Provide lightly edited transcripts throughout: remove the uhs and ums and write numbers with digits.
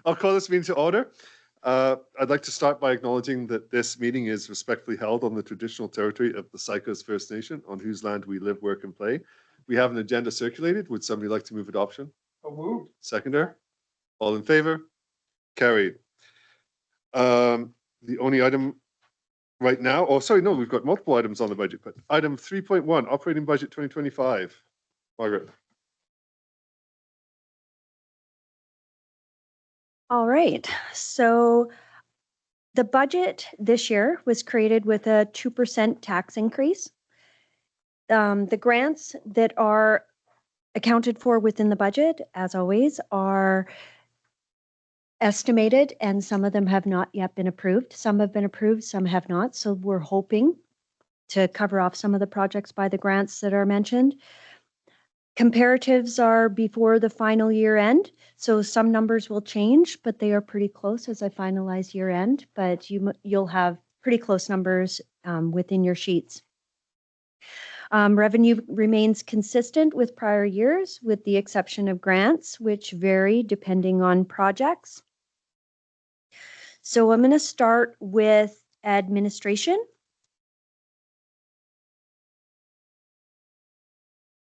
I'll call this meeting to order. I'd like to start by acknowledging that this meeting is respectfully held on the traditional territory of the Sycos First Nation, on whose land we live, work, and play. We have an agenda circulated. Would somebody like to move adoption? So moved. Seconder? All in favor? Carried. The only item right now, oh, sorry, no, we've got multiple items on the budget, but item 3.1, operating budget 2025. Margaret. All right, so the budget this year was created with a 2% tax increase. The grants that are accounted for within the budget, as always, are estimated, and some of them have not yet been approved. Some have been approved, some have not. So we're hoping to cover off some of the projects by the grants that are mentioned. Comparatives are before the final year end, so some numbers will change, but they are pretty close as I finalize year end. But you'll have pretty close numbers within your sheets. Revenue remains consistent with prior years, with the exception of grants, which vary depending on projects. So I'm going to start with administration.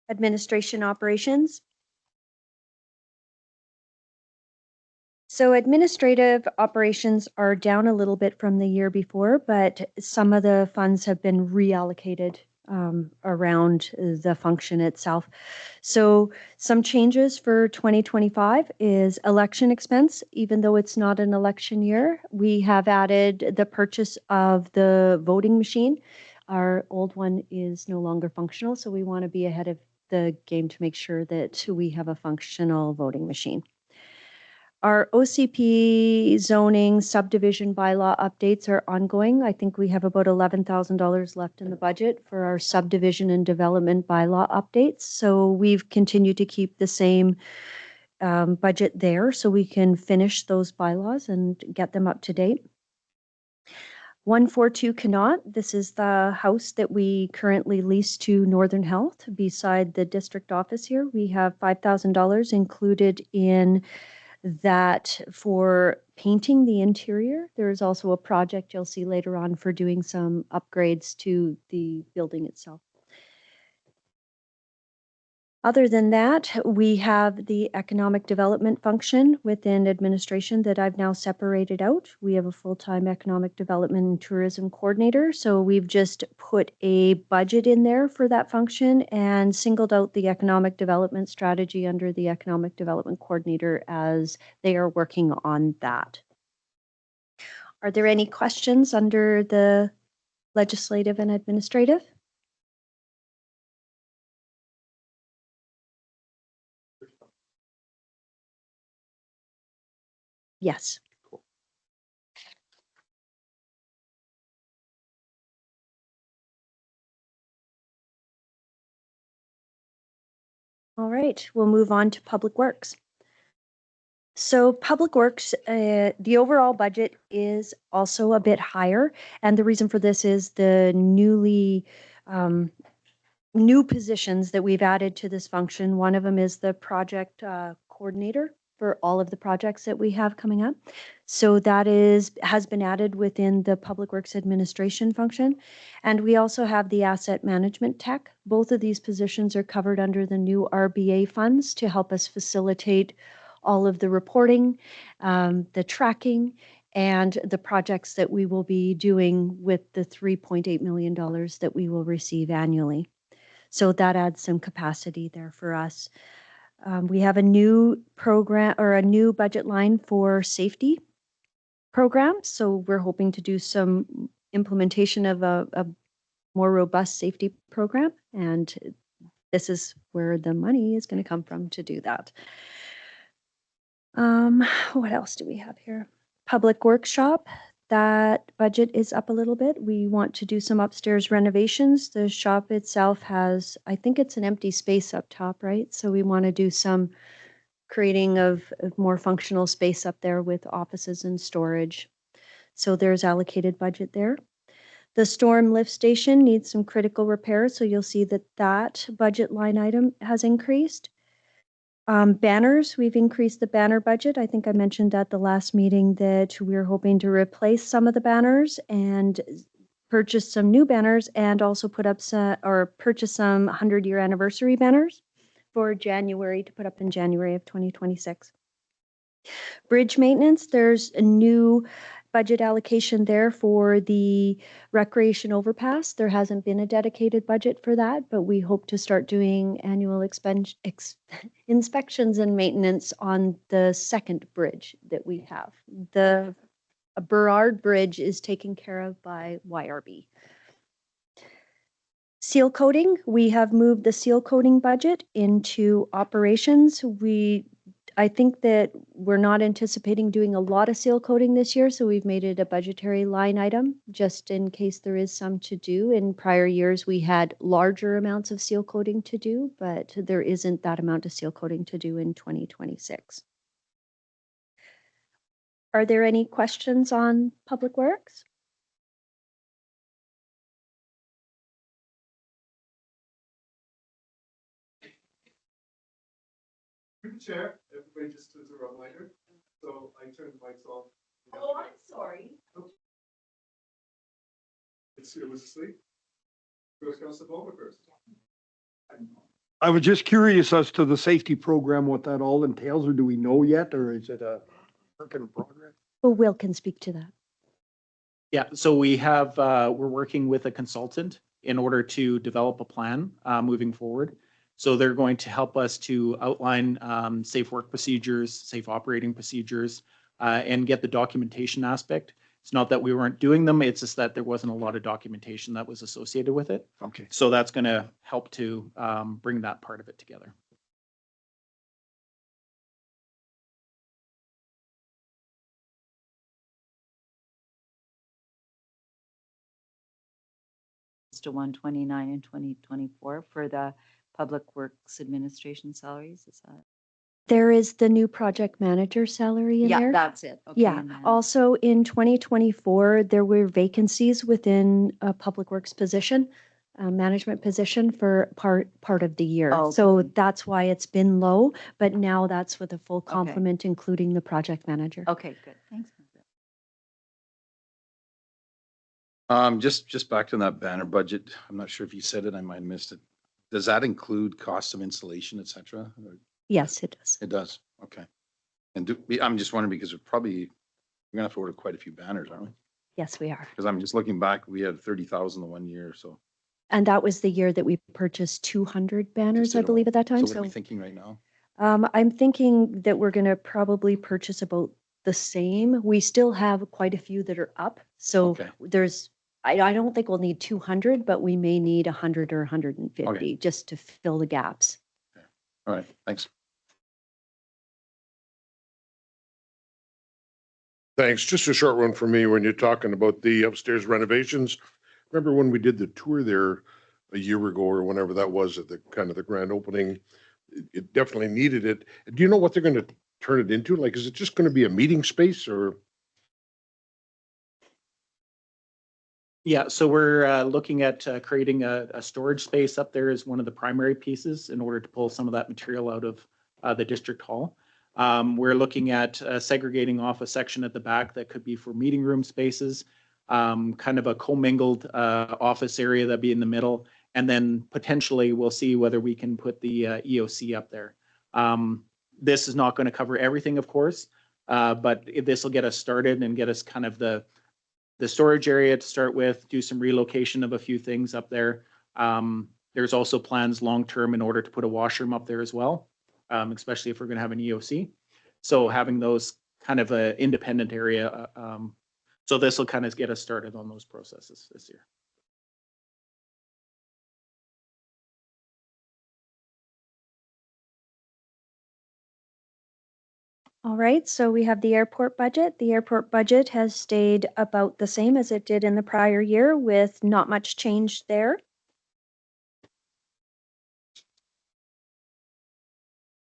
Administration operations. So administrative operations are down a little bit from the year before, but some of the funds have been reallocated around the function itself. So some changes for 2025 is election expense. Even though it's not an election year, we have added the purchase of the voting machine. Our old one is no longer functional, so we want to be ahead of the game to make sure that we have a functional voting machine. Our OCP zoning subdivision bylaw updates are ongoing. I think we have about $11,000 left in the budget for our subdivision and development bylaw updates. So we've continued to keep the same budget there so we can finish those bylaws and get them up to date. 142 Connaught, this is the house that we currently lease to Northern Health beside the district office here. We have $5,000 included in that for painting the interior. There is also a project you'll see later on for doing some upgrades to the building itself. Other than that, we have the economic development function within administration that I've now separated out. We have a full-time economic development and tourism coordinator. So we've just put a budget in there for that function and singled out the economic development strategy under the economic development coordinator as they are working on that. Are there any questions under the legislative and administrative? Yes. Cool. All right, we'll move on to Public Works. So Public Works, the overall budget is also a bit higher. And the reason for this is the new positions that we've added to this function. One of them is the project coordinator for all of the projects that we have coming up. So that has been added within the Public Works administration function. And we also have the asset management tech. Both of these positions are covered under the new RBA funds to help us facilitate all of the reporting, the tracking, and the projects that we will be doing with the $3.8 million that we will receive annually. So that adds some capacity there for us. We have a new program or a new budget line for safety programs. So we're hoping to do some implementation of a more robust safety program. And this is where the money is going to come from to do that. What else do we have here? Public workshop. That budget is up a little bit. We want to do some upstairs renovations. The shop itself has, I think it's an empty space up top, right? So we want to do some creating of more functional space up there with offices and storage. So there's allocated budget there. The storm lift station needs some critical repairs. So you'll see that that budget line item has increased. Banners, we've increased the banner budget. I think I mentioned at the last meeting that we're hoping to replace some of the banners and purchase some new banners and also put up or purchase some 100-year anniversary banners for January to put up in January of 2026. Bridge maintenance, there's a new budget allocation there for the recreation overpass. There hasn't been a dedicated budget for that, but we hope to start doing annual inspections and maintenance on the second bridge that we have. The Burrard Bridge is taken care of by YRB. Seal coating, we have moved the seal coating budget into operations. I think that we're not anticipating doing a lot of seal coating this year, so we've made it a budgetary line item just in case there is some to do. In prior years, we had larger amounts of seal coating to do, but there isn't that amount of seal coating to do in 2026. Are there any questions on Public Works? Through the chair, everybody just turns a reminder. So I turned the mics off. Oh, I'm sorry. It was asleep. First Councilor Palmer first. I was just curious as to the safety program, what that all entails, or do we know yet, or is it a work in progress? Well, Will can speak to that. Yeah, so we have, we're working with a consultant in order to develop a plan moving forward. So they're going to help us to outline safe work procedures, safe operating procedures, and get the documentation aspect. It's not that we weren't doing them, it's just that there wasn't a lot of documentation that was associated with it. Okay. So that's going to help to bring that part of it together. To 129 in 2024 for the Public Works Administration salaries, is that? There is the new project manager salary in there. Yeah, that's it. Okay, Yeah, and then- also in 2024, there were vacancies within a Public Works position, a management position for part of the year. Oh, So okay. that's why it's been low, but now that's with a full complement, including the project manager. Okay, good. Thanks. Just back to that banner budget. I'm not sure if you said it, I might have missed it. Does that include costs of installation, et cetera? Or- Yes, it does. It does, okay. And I'm just wondering because we're gonna have to order quite a few banners, aren't we? Yes, we are. Because I'm just looking back, we had 30,000 the 1 year, so. And that was the year that we purchased 200 banners, just I did it believe, all. at that time. So what are we thinking right now? I'm thinking that we're going to probably purchase about the same. We still have quite a few that are up. So Okay. I don't think we'll need 200, but we may need 100 or 150 just to fill the gaps. All right, thanks. Thanks. Just a short one for me. When you're talking about the upstairs renovations, remember when we did the tour there a year ago or whenever that was at the kind of the grand opening? It definitely needed it. Do you know what they're going to turn it into? Like, is it just going to be a meeting space or? Yeah, so we're looking at creating a storage space up there as one of the primary pieces in order to pull some of that material out of the district hall. We're looking at segregating off a section at the back that could be for meeting room spaces, kind of a commingled office area that'd be in the middle. And then potentially we'll see whether we can put the EOC up there. This is not going to cover everything, of course, but this will get us started and get us kind of the storage area to start with, do some relocation of a few things up there. There's also plans long-term in order to put a washroom up there as well, especially if we're going to have an EOC. So having those kind of a independent area. So this will kind of get us started on those processes this year. All right, so we have the airport budget. The airport budget has stayed about the same as it did in the prior year with not much change there.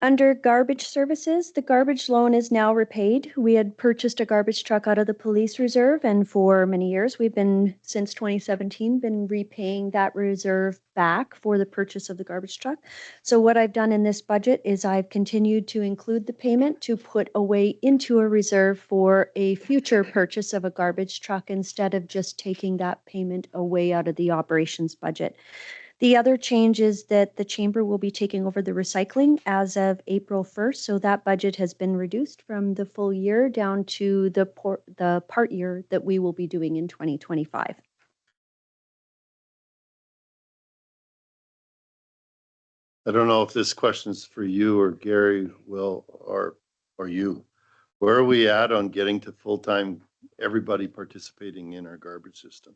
Under garbage services, the garbage loan is now repaid. We had purchased a garbage truck out of the police reserve, and for many years, we've been, since 2017, been repaying that reserve back for the purchase of the garbage truck. So what I've done in this budget is I've continued to include the payment to put away into a reserve for a future purchase of a garbage truck instead of just taking that payment away out of the operations budget. The other change is that the chamber will be taking over the recycling as of April 1st. So that budget has been reduced from the full year down to the part year that we will be doing in 2025. I don't know if this question's for you or Gary, Will, or you. Where are we at on getting to full-time, everybody participating in our garbage system?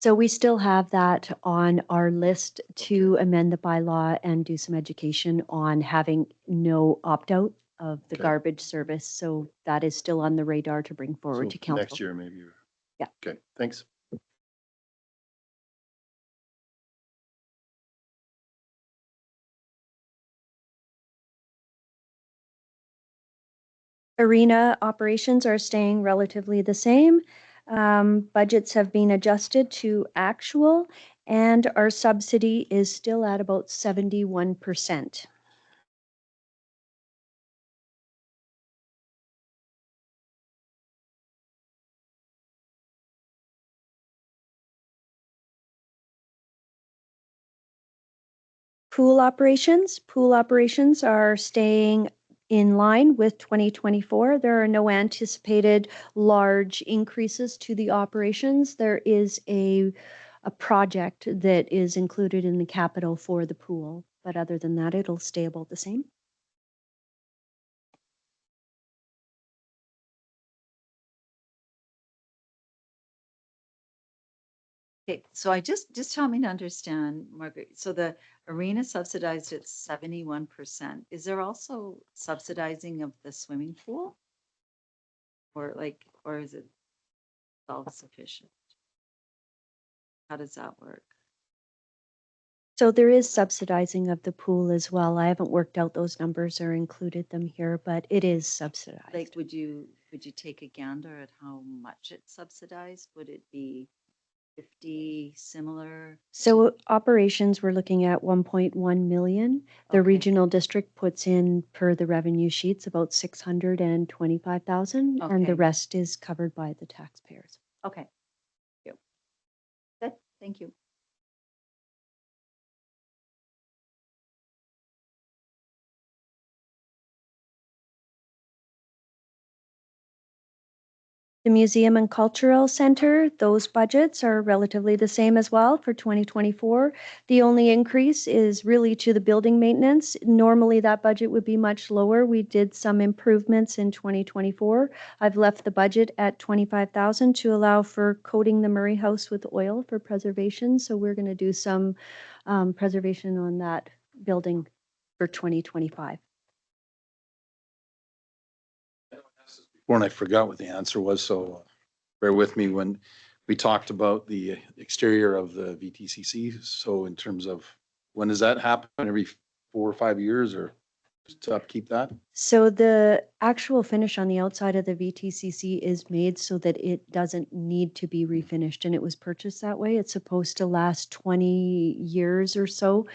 So we still have that on our list to amend the bylaw and do some education on having no opt-out of the Okay. garbage service. So that is still on the radar to bring forward So to council. next year, maybe. Yeah. Okay, thanks. Arena operations are staying relatively the same. Budgets have been adjusted to actual, and our subsidy is still at about 71%. Pool operations are staying in line with 2024. There are no anticipated large increases to the operations. There is a project that is included in the capital for the pool, but other than that, it'll stay about the same. Okay, so I just help me to understand, Margaret. So the arena subsidized at 71%. Is there also subsidizing of the swimming pool? Or is it self-sufficient? How does that work? So there is subsidizing of the pool as well. I haven't worked out those numbers or included them here, but it is subsidized. Like, would you take a gander at how much it's subsidized? Would it be 50 similar? So operations, we're looking at 1.1 million. The Okay. regional district puts in, per the revenue sheets, about 625,000, and Okay. the rest is covered by the taxpayers. Okay. Thank you. Good, thank you. The Museum and Cultural Center, those budgets are relatively the same as well for 2024. The only increase is really to the building maintenance. Normally, that budget would be much lower. We did some improvements in 2024. I've left the budget at 25,000 to allow for coating the Murray House with oil for preservation. So we're going to do some preservation on that building for 2025. And I forgot what the answer was, so bear with me when we talked about the exterior of the VTCC. So in terms of, when does that happen? Every 4 or 5 years, or just to upkeep that? So the actual finish on the outside of the VTCC is made so that it doesn't need to be refinished, and it was purchased that way. It's supposed to last 20 years or so.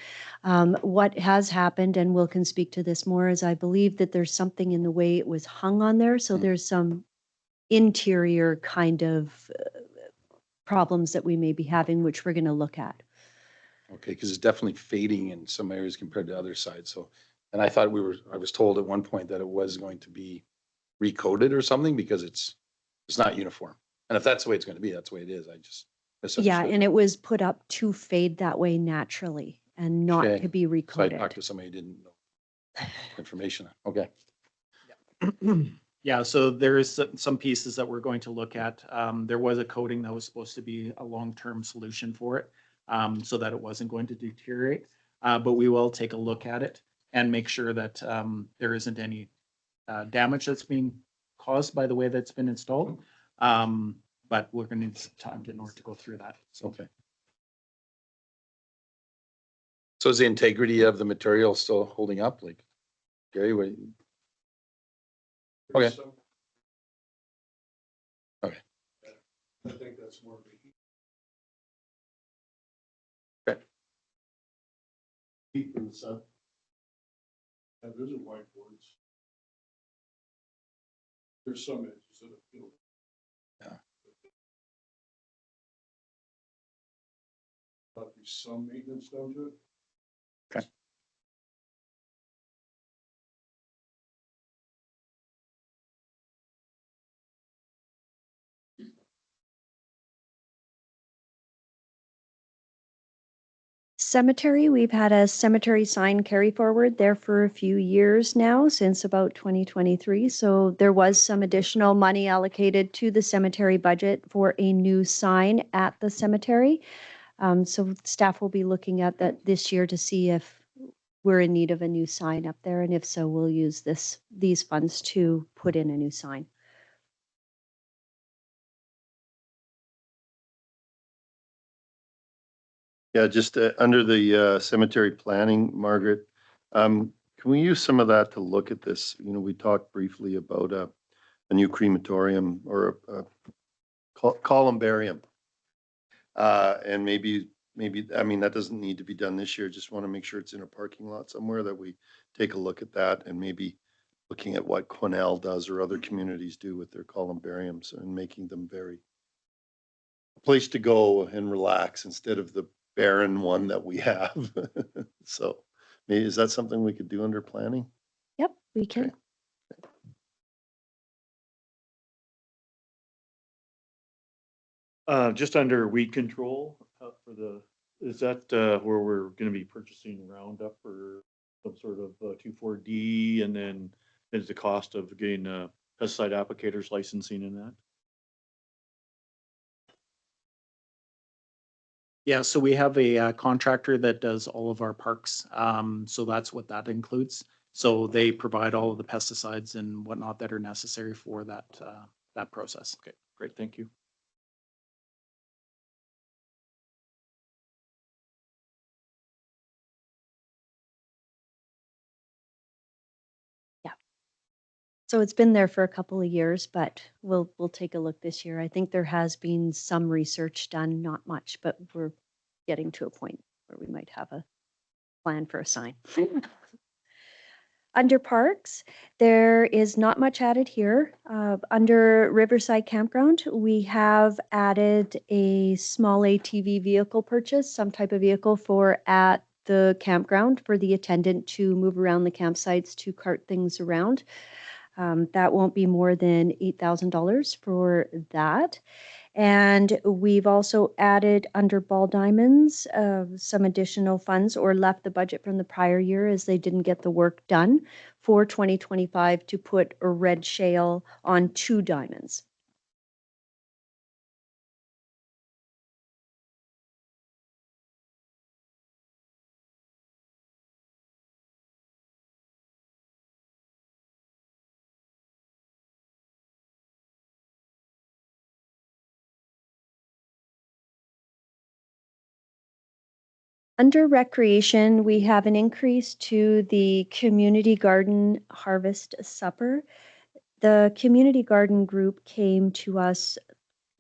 What has happened, and Will can speak to this more, is I believe that there's something in the way it was hung on there. So there's some interior kind of problems that we may be having, which we're going to look at. Okay, because it's definitely fading in some areas compared to other sides. So, and I thought I was told at one point that it was going to be recoded or something because it's not uniform. And if that's the way it's going to be, that's the way it is. I just misunderstood. Yeah, and it was put up to fade that way naturally and not Okay. to be So I talked recoded. to somebody who didn't know information. Okay. Yeah, so there is some pieces that we're going to look at. There was a coating that was supposed to be a long-term solution for it, so that it wasn't going to deteriorate. But we will take a look at it and make sure that there isn't any damage that's being caused by the way that's been installed. But we're going to need some time in order to go through that. So Okay. So is the integrity of the material still holding up? Like, Gary, what? Okay. Okay. I think that's more. Okay. Heat from the sun. Yeah, those are whiteboards. There's some edges that are, Yeah. Might be some maintenance done to it. Okay. Cemetery, we've had a cemetery sign carry forward there for a few years now, since about 2023. So there was some additional money allocated to the cemetery budget for a new sign at the cemetery. So staff will be looking at that this year to see if we're in need of a new sign up there. And if so, we'll use these funds to put in a new sign. Yeah, just under the cemetery planning, Margaret, can we use some of that to look at this? You know, we talked briefly about a new crematorium or a columbarium. And maybe, I mean, that doesn't need to be done this year. Just want to make sure it's in a parking lot somewhere that we take a look at that and maybe looking at what Quesnel does or other communities do with their columbariums and making them very a place to go and relax instead of the barren one that we have. So maybe, is that something we could do under planning? Yep, we can. Okay. Just under weed control, for the, is that, where we're gonna be purchasing Roundup or some sort of, 2,4-D, and then is the cost of getting, pesticide applicators licensing in that? Yeah, so we have a contractor that does all of our parks. So that's what that includes. So they provide all of the pesticides and whatnot that are necessary for that process. Okay, great, thank you. So it's been there for a couple of years, but we'll take a look this year. I think there has been some research done, not much, but we're getting to a point where we might have a plan for a sign. Under parks, there is not much added here. Under Riverside Campground, we have added a small ATV vehicle purchase, some type of vehicle for at the campground for the attendant to move around the campsites to cart things around. That won't be more than $8,000 for that. And we've also added under ball diamonds some additional funds or left the budget from the prior year as they didn't get the work done for 2025 to put a red shale on 2 diamonds. Under recreation, we have an increase to the community garden harvest supper. The community garden group came to us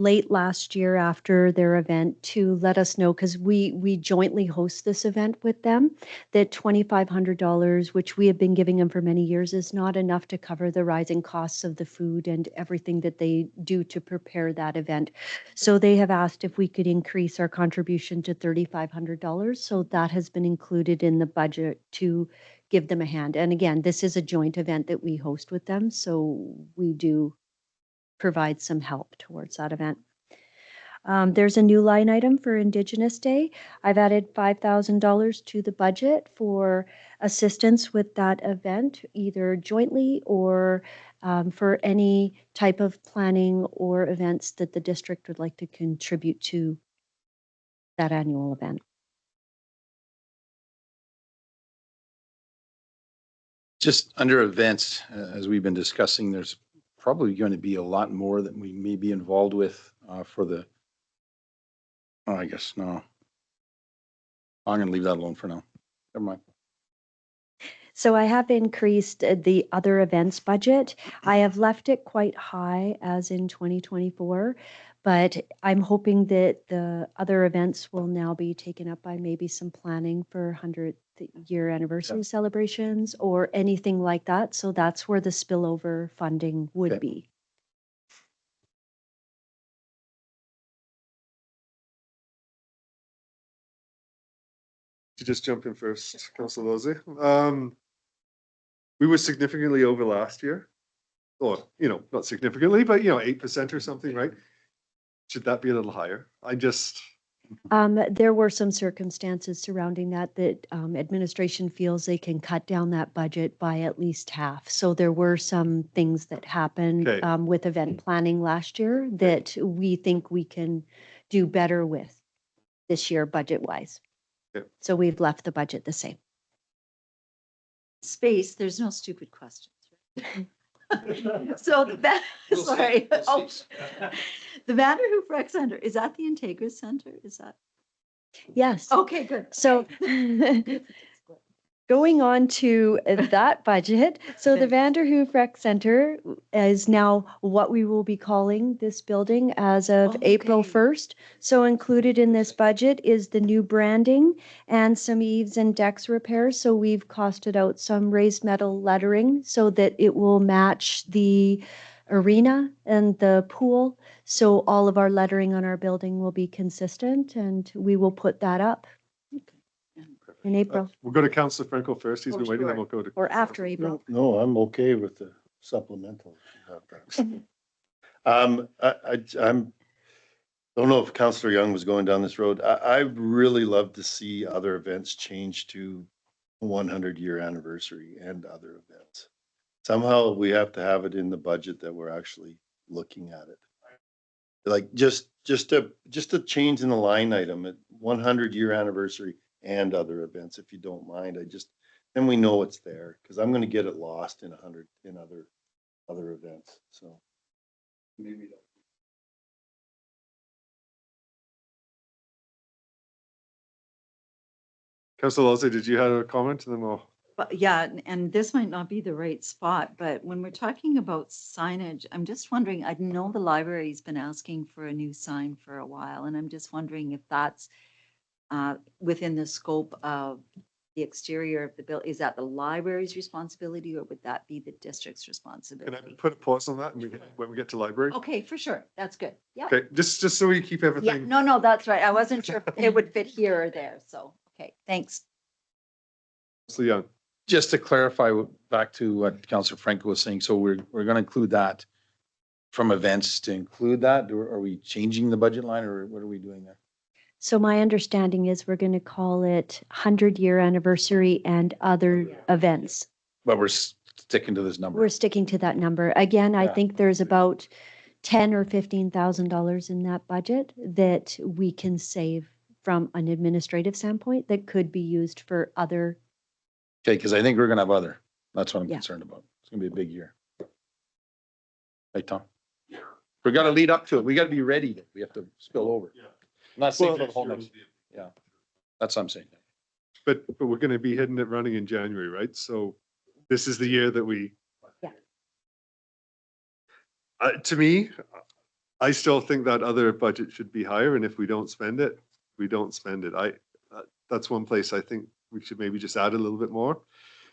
late last year after their event to let us know, because we jointly host this event with them, that $2,500, which we have been giving them for many years, is not enough to cover the rising costs of the food and everything that they do to prepare that event. So they have asked if we could increase our contribution to $3,500. So that has been included in the budget to give them a hand. And again, this is a joint event that we host with them, so we do provide some help towards that event. There's a new line item for Indigenous Day. I've added $5,000 to the budget for assistance with that event, either jointly or for any type of planning or events that the district would like to contribute to that annual event. Just under events, as we've been discussing, there's probably going to be a lot more that we may be involved with for the, oh, I guess, no. I'm going to leave that alone for now. Never mind. So I have increased the other events budget. I have left it quite high as in 2024, but I'm hoping that the other events will now be taken up by maybe some planning for 100th year anniversary celebrations or anything like that. So that's where the spillover funding would Okay. be. To just jump in first, Councilor Lozey. We were significantly over last year, or, not significantly, but, 8% or something, right? Should that be a little higher? There were some circumstances surrounding that administration feels they can cut down that budget by at least half. So there were some things that happened Okay. with event planning last year that we think we can do better with this year budget-wise. Okay. So we've left the budget the same. Space, there's no stupid questions. right? So sorry. Oh, the Vanderhoof Rec Center, is that the Integra Center? Is that? Yes. Okay, good. So going on to that budget, so the Thanks. Vanderhoof Rec Center is now what we will be calling this building as of April Okay. 1st. So included in this budget is the new branding and some eaves and decks repairs. So we've costed out some raised metal lettering so that it will match the arena and the pool. So all of our lettering on our building will be consistent and we will put that up in April. We'll go to Councilor Franco first. He's Oh, been waiting, then sure. we'll go to. Or after April. No, I'm okay with the supplemental. if you have that. Don't know if Councillor Young was going down this road. I'd really love to see other events change to 100-year anniversary and other events. Somehow we have to have it in the budget that we're actually looking at it. Like just a change in the line item at 100-year anniversary and other events, if you don't mind. Then we know it's there, because I'm gonna get it lost in other events, so. Maybe. Councilor Lozey, did you have a comment? And then we'll. But yeah, and this might not be the right spot, but when we're talking about signage, I'm just wondering, I know the library's been asking for a new sign for a while, and I'm just wondering if that's within the scope of the exterior of the building. Is that the library's responsibility, or would that be the district's Can I responsibility? put a pause on that when we get to library? Okay, for sure. That's good. Yeah. Okay, just so we keep Yeah, everything. no, that's right. I wasn't sure if it would fit here or there, so, okay, thanks. Councilor Young. Just to clarify, back to what Councillor Franco was saying, so we're going to include that from events to include that, or are we changing the budget line, or what are we doing there? So my understanding is we're going to call it 100-year anniversary and other events. But we're sticking to this number. We're sticking to that number. Again, I Yeah. think there's about $10,000 or $15,000 in that budget that we can save from an administrative standpoint that could be used for other. Okay, because I think we're going to have other. That's what I'm Yeah. concerned about. It's going to be a big year. Right, Tom? We got to lead up to it. We got to be ready. We have to spill over. I'm not saying for the whole next. Yeah, that's what I'm saying. But we're gonna be hitting it running in January, right? So this is the year that we. Yeah. To me, I still think that other budget should be higher, and if we don't spend it, we don't spend it. That's one place I think we should maybe just add a little bit more.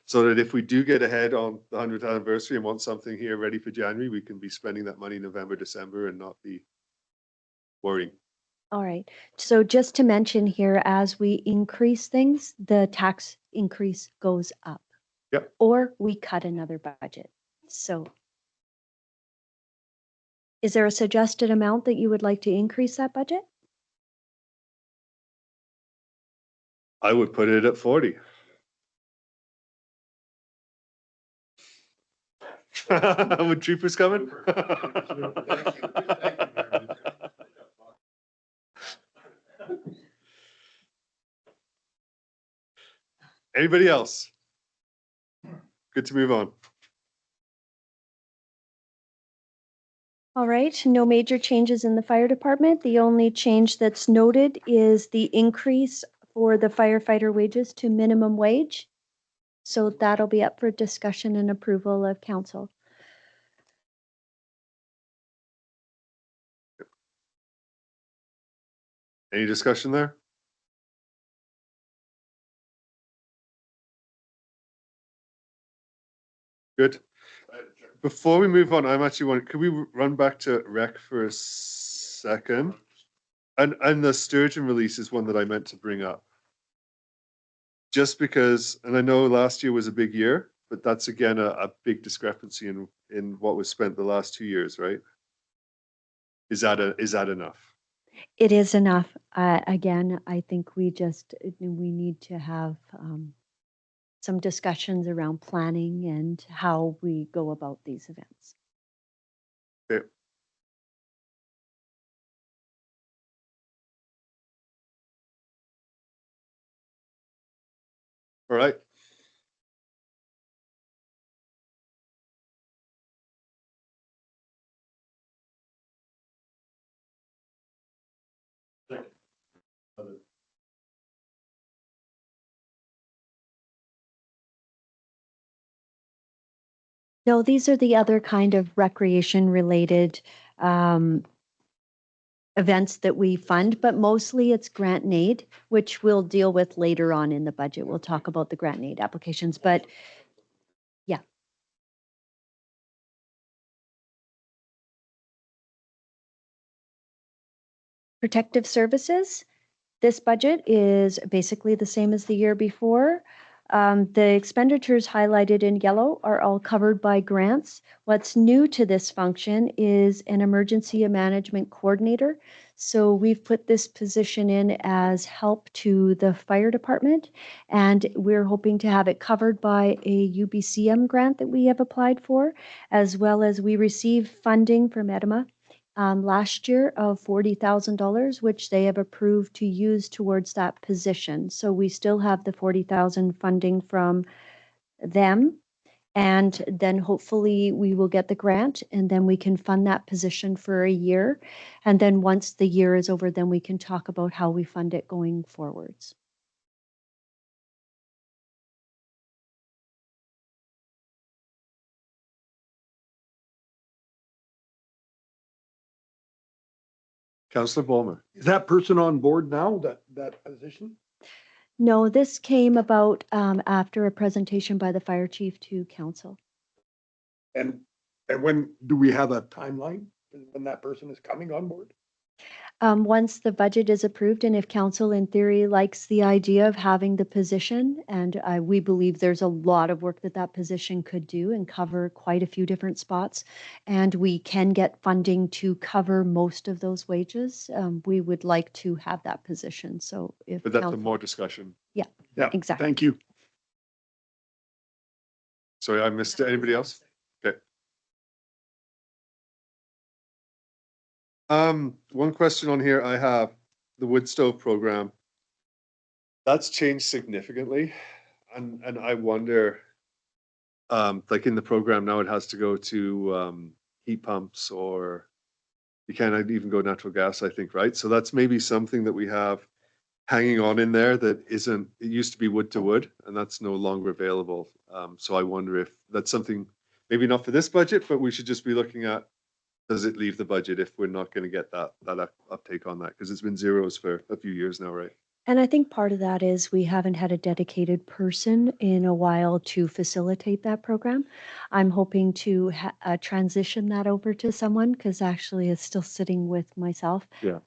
So that if we do get ahead on the 100th anniversary and want something here ready for January, we can be spending that money November, December and not be worrying. All right. So just to mention here, as we increase things, the tax increase goes up. Yep. Or we cut another budget. So is there a suggested amount that you would like to increase that budget? I would put it at 40. With troopers coming? Anybody else? Good to move on. All right, no major changes in the fire department. The only change that's noted is the increase for the firefighter wages to minimum wage. So that'll be up for discussion and approval of council. Any discussion there? Good. Before we move on, I'm actually wondering, could we run back to rec for a second? And the sturgeon release is one that I meant to bring up. Just because, and I know last year was a big year, but that's again a big discrepancy in what was spent the last 2 years, right? Is that enough? It is enough. Again, I think we need to have some discussions around planning and how we go about these events. Okay. All right. No, these are the other kind of recreation related events that we fund, but mostly it's grant and aid, which we'll deal with later on in the budget. We'll talk about the grant and aid applications, but yeah. Protective services. This budget is basically the same as the year before. The expenditures highlighted in yellow are all covered by grants. What's new to this function is an emergency management coordinator. So we've put this position in as help to the fire department, and we're hoping to have it covered by a UBCM grant that we have applied for, as well as we received funding from Edema last year of $40,000, which they have approved to use towards that position. So we still have the 40,000 funding from them. And then hopefully we will get the grant and then we can fund that position for a year. And then once the year is over, then we can talk about how we fund it going forwards. Councillor Bowman. Is that person on board now, that position? No, this came about after a presentation by the fire chief to council. And when do we have a timeline when that person is coming on board? Once the budget is approved and if council in theory likes the idea of having the position, and we believe there's a lot of work that that position could do and cover quite a few different spots, and we can get funding to cover most of those wages, we would like to have that position. So if But that's council, more discussion. Yeah, exactly. thank you. Sorry, I missed anybody else? Okay. One question on here I have, the wood stove program. That's changed significantly. And I wonder, like in the program now, it has to go to heat pumps, or you can't even go natural gas, I think, right? So that's maybe something that we have hanging on in there that isn't, it used to be wood to wood, and that's no longer available. So I wonder if that's something, maybe not for this budget, but we should just be looking at, does it leave the budget if we're not going to get that uptake on that? Because it's been zeros for a few years now, right? And I think part of that is we haven't had a dedicated person in a while to facilitate that program. I'm hoping to transition that over to someone because actually it's still sitting with myself. Yeah.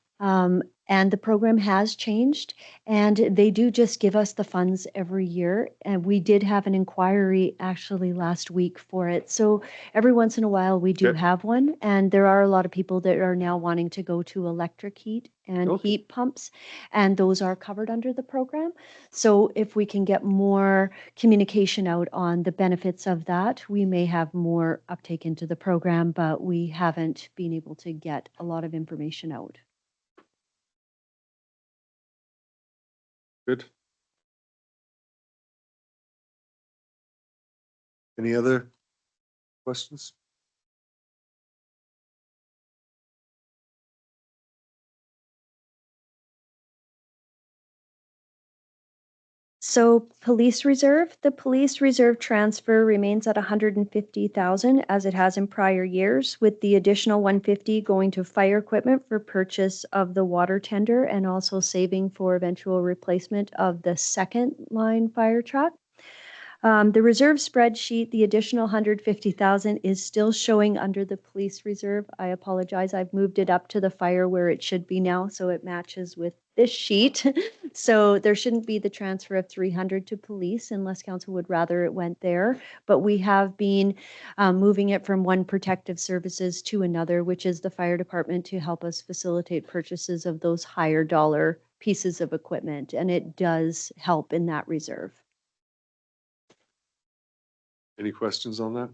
And the program has changed, and they do just give us the funds every year. And we did have an inquiry actually last week for it. So every once in a while we do Okay. have one, and there are a lot of people that are now wanting to go to electric heat and Okay. heat pumps, and those are covered under the program. So if we can get more communication out on the benefits of that, we may have more uptake into the program, but we haven't been able to get a lot of information out. Good. Any other questions? So police reserve, the police reserve transfer remains at 150,000 as it has in prior years, with the additional 150 going to fire equipment for purchase of the water tender and also saving for eventual replacement of the second line fire truck. The reserve spreadsheet, the additional 150,000 is still showing under the police reserve. I apologize. I've moved it up to the fire where it should be now, so it matches with this sheet. So there shouldn't be the transfer of 300 to police unless council would rather it went there. But we have been moving it from one protective services to another, which is the fire department, to help us facilitate purchases of those higher dollar pieces of equipment. And it does help in that reserve. Any questions on that?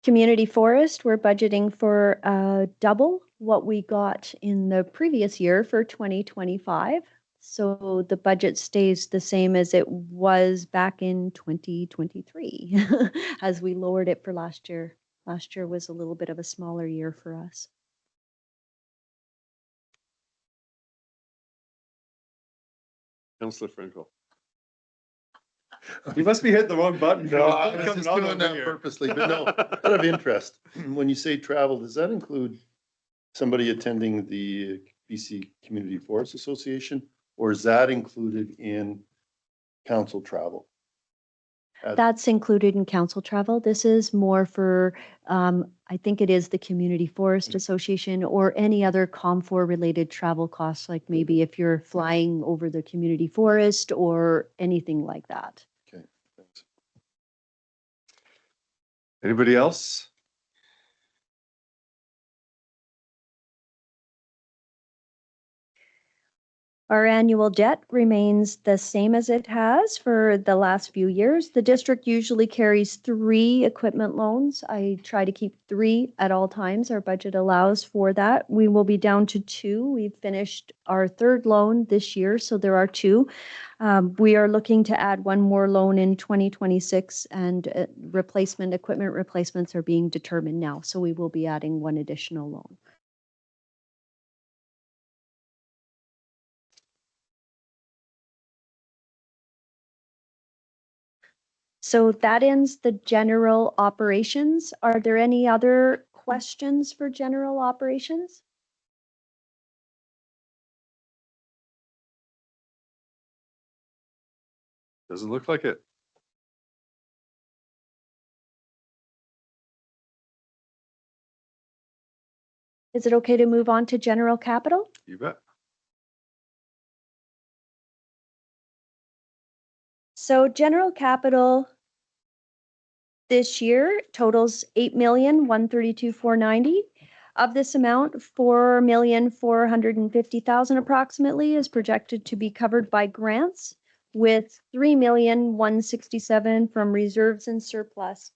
Community forest, we're budgeting for double what we got in the previous year for 2025. So the budget stays the same as it was back in 2023, as we lowered it for last year. Last year was a little bit of a smaller year for us. Councillor Franco. You must be hitting the wrong button. No, I was just doing that purposely, but no, out of interest, when you say travel, does that include somebody attending the BC Community Forest Association? Or is that included in council travel? That's included in council travel. This is more for, I think it is the Community Forest Association or any other COM4 related travel costs, like maybe if you're flying over the community forest or anything like that. Okay, thanks. Anybody else? Our annual debt remains the same as it has for the last few years. The district usually carries 3 equipment loans. I try to keep 3 at all times. Our budget allows for that. We will be down to 2. We've finished our 3rd loan this year, so there are 2. We are looking to add 1 more loan in 2026, and equipment replacements are being determined now. So we will be adding 1 additional loan. So that ends the general operations. Are there any other questions for general operations? Doesn't look like it. Is it okay to move on to general capital? You bet. So general capital this year totals 8,132,490. Of this amount, 4,450,000 approximately is projected to be covered by grants, with 3,167,000 from reserves and surplus.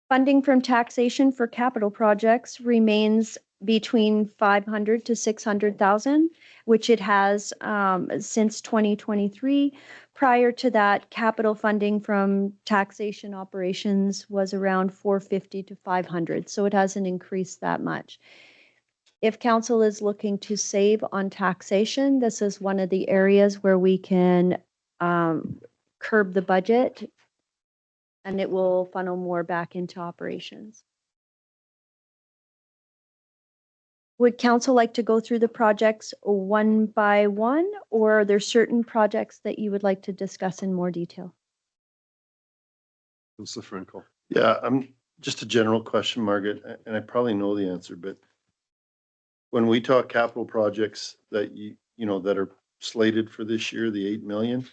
Funding from taxation for capital projects remains between 500 to 600,000, which it has since 2023. Prior to that, capital funding from taxation operations was around 450 to 500, so it hasn't increased that much. If council is looking to save on taxation, this is one of the areas where we can curb the budget, and it will funnel more back into operations. Would council like to go through the projects one by one, or are there certain projects that you would like to discuss in more detail? Councillor Franco. Yeah, just a general question, Margaret, and I probably know the answer, but when we talk capital projects that you know, that are slated for this year, the 8 million,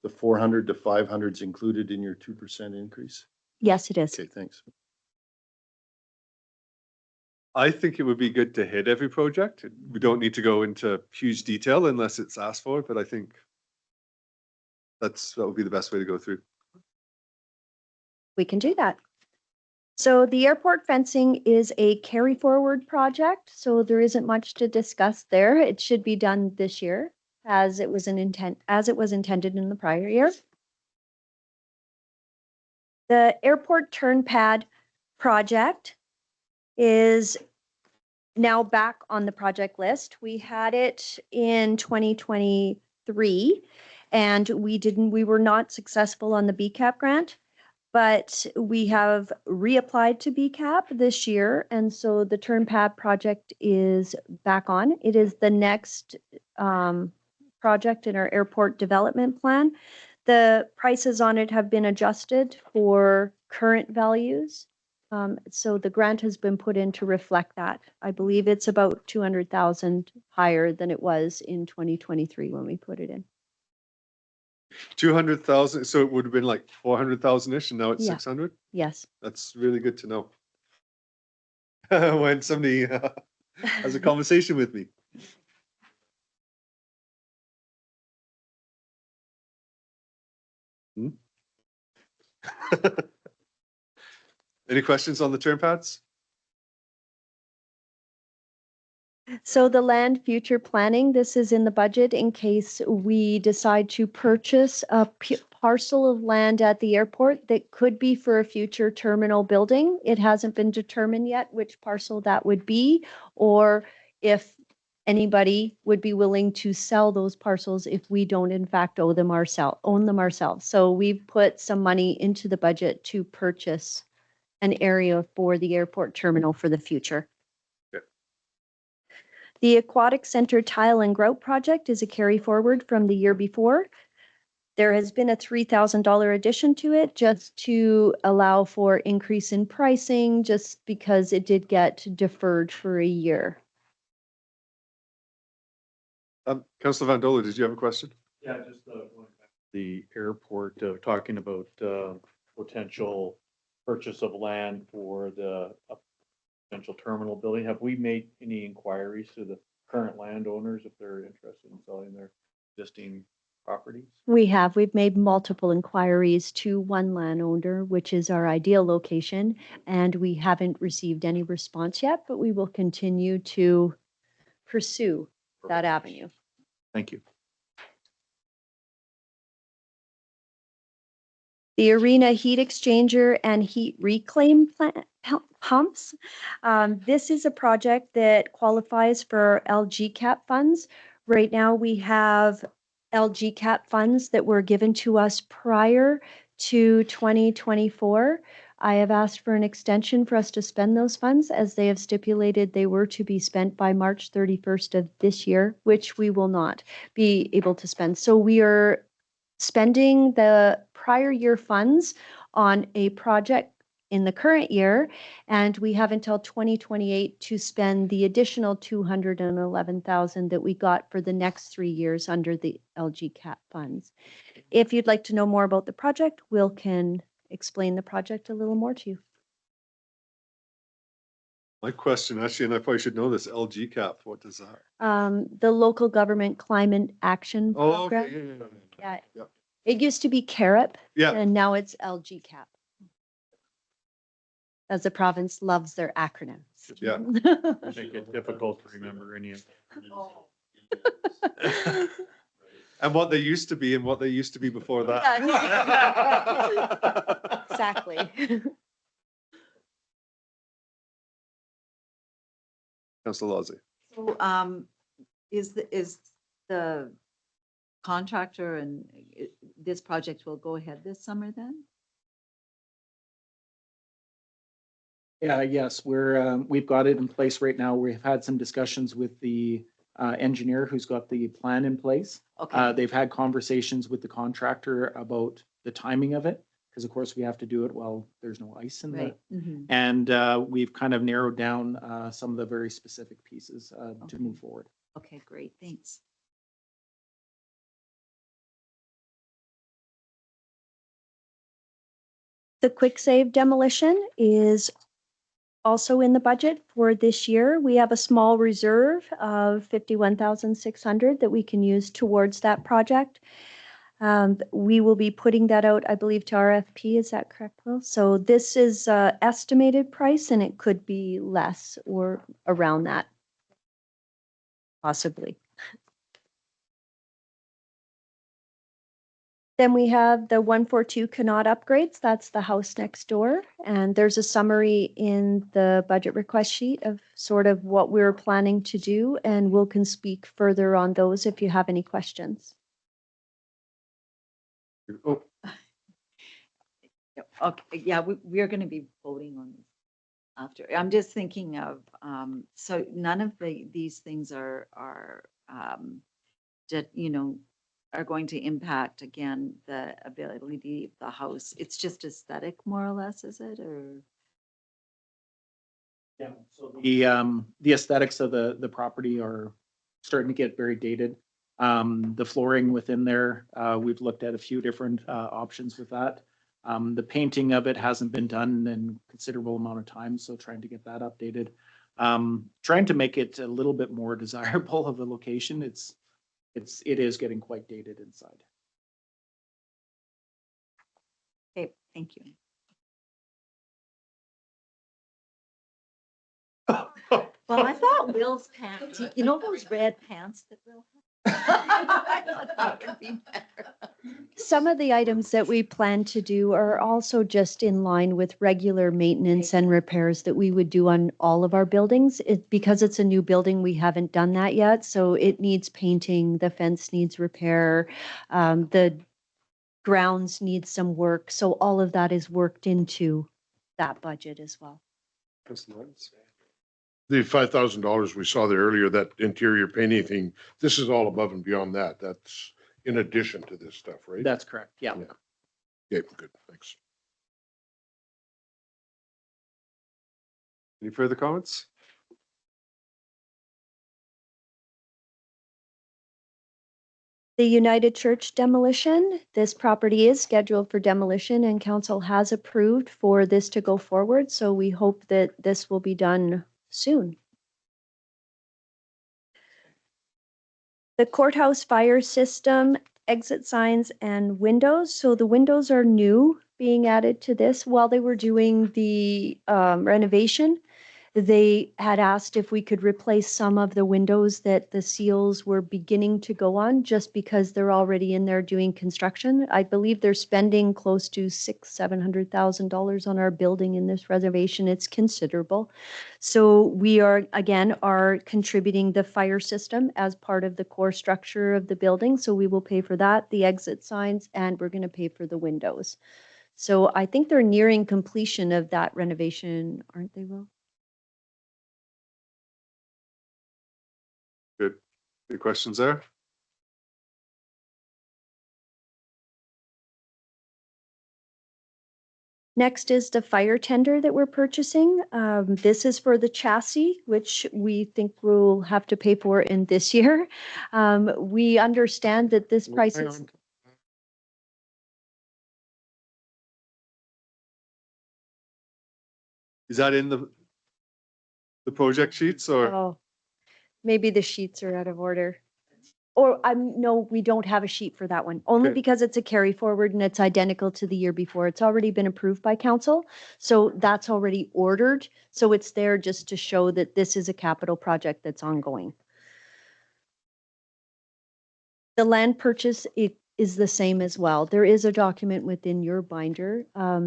the 400 to 500 is included in your 2% increase? Yes, it is. Okay, thanks. I think it would be good to hit every project. We don't need to go into huge detail unless it's asked for, but I think that would be the best way to go through. We can do that. So the airport fencing is a carry forward project, so there isn't much to discuss there. It should be done this year as it was intended in the prior year. The airport turn pad project is now back on the project list. We had it in 2023 and we were not successful on the BCAP grant, but we have reapplied to BCAP this year. And so the turn pad project is back on. It is the next project in our airport development plan. The prices on it have been adjusted for current values. So the grant has been put in to reflect that. I believe it's about 200,000 higher than it was in 2023 when we put it in. 200,000, so it would have been like 400,000-ish and now it's Yeah. 600? Yes. That's really good to know. When somebody has a conversation with me. Hmm? Any questions on the turn pads? So the land future planning, this is in the budget in case we decide to purchase a parcel of land at the airport that could be for a future terminal building. It hasn't been determined yet which parcel that would be, or if anybody would be willing to sell those parcels if we don't in fact own them ourselves. So we've put some money into the budget to purchase an area for the airport terminal for the future. The Aquatic Center Tile and Grout project is a carry forward from the year before. There has been a $3,000 addition to it just to allow for increase in pricing, just because it did get deferred for a year. Councillor Van Dola, did you have a question? Yeah, just going back to the airport, talking about potential purchase of land for the potential terminal building. Have we made any inquiries to the current landowners if they're interested in selling their existing properties? We've made multiple inquiries to one landowner, which is our ideal location, and we haven't received any response yet, but we will continue to pursue that avenue. Thank you. The arena heat exchanger and heat reclaim pumps. This is a project that qualifies for LGCAP funds. Right now, we have LGCAP funds that were given to us prior to 2024. I have asked for an extension for us to spend those funds, as they have stipulated they were to be spent by March 31st of this year, which we will not be able to spend. So we are spending the prior year funds on a project in the current year, and we have until 2028 to spend the additional 211,000 that we got for the next 3 years under the LGCAP funds. If you'd like to know more about the project, Will can explain the project a little more to you. My question, actually, and I probably should know this, LGCAP, what does that? The local government climate action Oh, program. okay, Yeah. Yep. It used to be CAREP, Yeah. and now it's LGCAP. As the province loves their acronyms. Yeah. Make it difficult to remember any of And what they used to be and what they used to be before that. Exactly. Councillor Lozzie. So, is the contractor and this project will go ahead this summer then? Yeah, yes, we've got it in place right now. We've had some discussions with the engineer who's got the plan in place. Okay, They've had conversations with the contractor about the timing of it, because of course we have to do it while there's no ice in the. right. Mhm. And we've kind of narrowed down some of the very specific pieces to move forward. Okay, great, thanks. The quick save demolition is also in the budget for this year. We have a small reserve of 51,600 that we can use towards that project. We will be putting that out, I believe, to RFP. Is that correct, Will? So this is estimated price, and it could be less or around that, possibly. Then we have the 142 Canot upgrades. That's the house next door. And there's a summary in the budget request sheet of sort of what we're planning to do. And Will can speak further on those if you have any questions. Oh, Okay, yeah, we are going to be voting on this after. I'm just thinking of, so none of these things are, that, are going to impact, again, the ability of the house. It's just aesthetic, more or less, is it, or? Yeah, so the aesthetics of the property are starting to get very dated. The flooring within there, we've looked at a few different options with that. The painting of it hasn't been done in considerable amount of time, so trying to get that updated. Trying to make it a little bit more desirable of a location. It is getting quite dated inside. Okay, thank you. Well, I thought Will's pants, those red pants that Will had? I thought that would be better. Some of the items that we plan to do are also just in line with regular maintenance and repairs that we would do on all of our buildings. Because it's a new building, we haven't done that yet, so it needs painting, the fence needs repair, the grounds need some work, so all of that is worked into that budget as well. The $5,000 we saw there earlier, that interior painting thing, this is all above and beyond that. That's in addition to this stuff, right? That's correct, yeah. Yeah. Okay, good, thanks. any further comments? The United Church demolition, this property is scheduled for demolition and council has approved for this to go forward. So we hope that this will be done soon. The courthouse fire system, exit signs and windows. So the windows are new being added to this while they were doing the renovation. They had asked if we could replace some of the windows that the seals were beginning to go on just because they're already in there doing construction. I believe they're spending close to $600,000-700,000 on our building in this renovation. It's considerable. So we are contributing the fire system as part of the core structure of the building. So we will pay for that, the exit signs, and we're going to pay for the windows. So I think they're nearing completion of that renovation, aren't they, Will? Good. Any questions there? Next is the fire tender that we're purchasing. This is for the chassis, which we think we'll have to pay for in this year. We understand that this price is. Is that in the project sheets or? Oh, maybe the sheets are out of order. Or no, we don't have a sheet for that one, only Okay. because it's a carry forward and it's identical to the year before. It's already been approved by council. So that's already ordered. So it's there just to show that this is a capital project that's ongoing. The land purchase, it is the same as well. There is a document within your binder,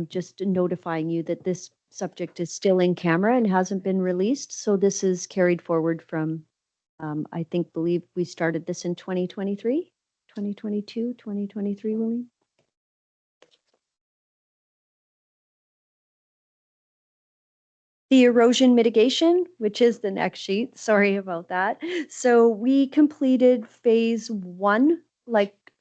just notifying you that this subject is still in camera and hasn't been released. So this is carried forward from, believe we started this in 2023, 2022, 2023, Willie? The erosion mitigation, which is the next sheet, sorry about that. So we completed phase one,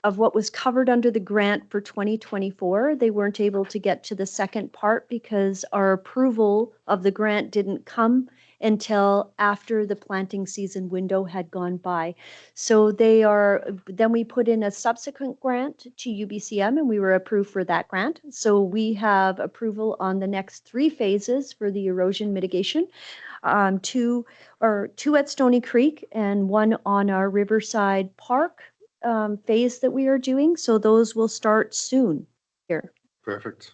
of what was covered under the grant for 2024. They weren't able to get to the second part because our approval of the grant didn't come until after the planting season window had gone by. So then we put in a subsequent grant to UBCM and we were approved for that grant. So we have approval on the next 3 phases for the erosion mitigation. 2 at Stony Creek and 1 on our Riverside Park phase that we are doing. So those will start soon here. Perfect.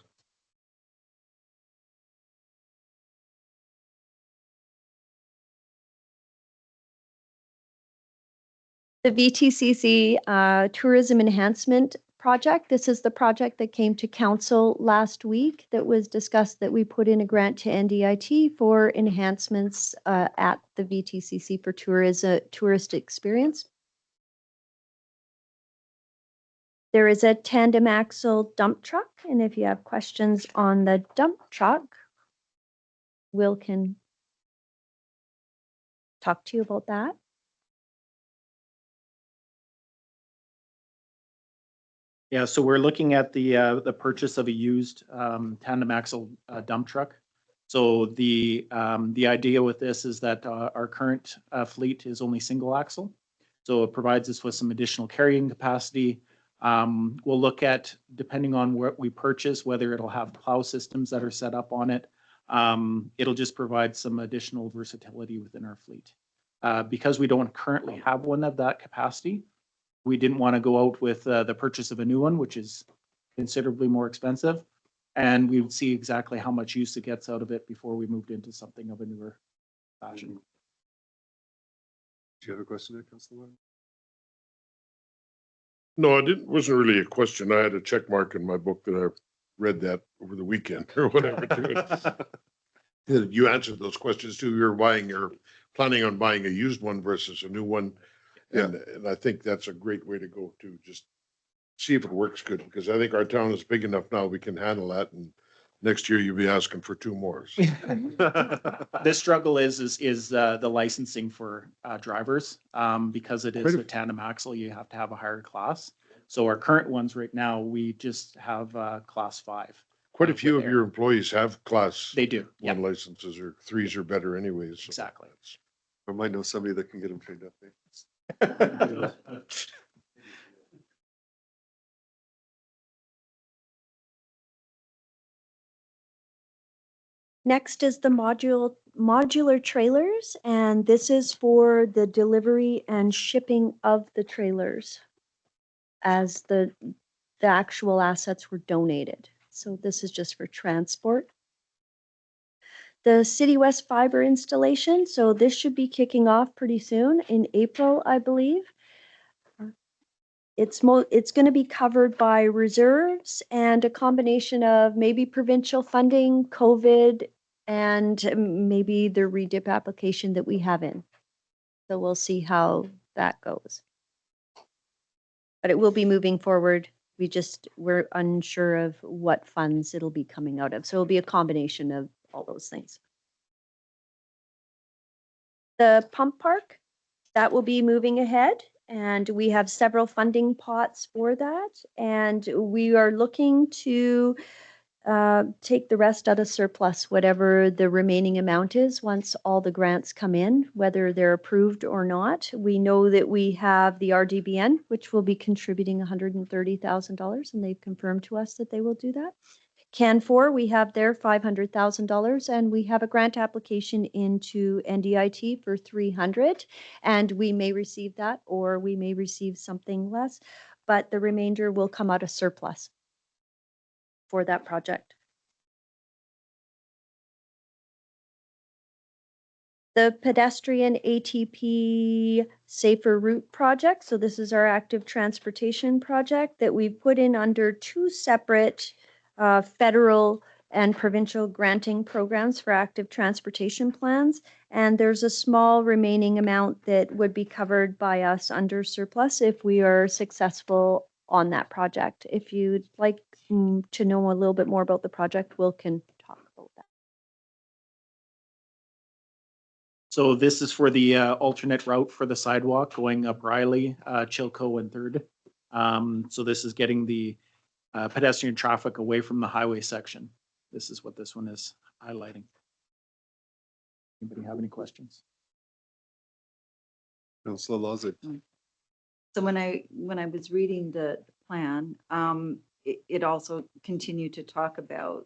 The VTCC tourism enhancement project. This is the project that came to council last week that was discussed that we put in a grant to NDIT for enhancements at the VTCC for tourist experience. There is a tandem axle dump truck, and if you have questions on the dump truck, Will can talk to you about that. Yeah, so we're looking at the purchase of a used tandem axle dump truck. So the idea with this is that our current fleet is only single axle. So it provides us with some additional carrying capacity. We'll look at, depending on what we purchase, whether it'll have plow systems that are set up on it. It'll just provide some additional versatility within our fleet. Because we don't currently have one of that capacity, we didn't want to go out with the purchase of a new one, which is considerably more expensive. And we would see exactly how much use it gets out of it before we moved into something of a newer fashion. Do you have a question there, Councillor Lyon? No, wasn't really a question. I had a check mark in my book that I read that over the weekend or whatever. To it. You answered those questions too. You're planning on buying a used one versus a new one. And I think that's a great way to go to just see if it works good, because I think our town is big enough now, we can handle that. And next year you'll be asking for 2 more. So. The struggle is the licensing for drivers, because it is a tandem axle, you have to have a higher class. So our current ones right now, we just have class 5. Quite a few of your employees have class They do, 1 licenses, or 3s are better anyways. So exactly. I might know somebody that can get them trained up. Next is the modular trailers, and this is for the delivery and shipping of the trailers as the actual assets were donated. So this is just for transport. The City West fiber installation, so this should be kicking off pretty soon in April, I believe. It's going to be covered by reserves and a combination of maybe provincial funding, COVID, and maybe the redip application that we have in. So we'll see how that goes. But it will be moving forward. We're unsure of what funds it'll be coming out of. So it'll be a combination of all those things. The pump park, that will be moving ahead. And we have several funding pots for that. And we are looking to take the rest out of surplus, whatever the remaining amount is, once all the grants come in, whether they're approved or not. We know that we have the RDBN, which will be contributing $130,000, and they've confirmed to us that they will do that. CAN4, we have their $500,000, and we have a grant application into NDIT for $300,000, and we may receive that, or we may receive something less, but the remainder will come out of surplus for that project. The pedestrian ATP Safer Route project. So this is our active transportation project that we've put in under 2 separate federal and provincial granting programs for active transportation plans. And there's a small remaining amount that would be covered by us under surplus if we are successful on that project. If you'd like to know a little bit more about the project, Will can talk about that. So this is for the alternate route for the sidewalk going up Riley, Chilco, and 3rd. So this is getting the pedestrian traffic away from the highway section. This is what this one is highlighting. Anybody have any questions? Councillor Lozic. So when I was reading the plan, it also continued to talk about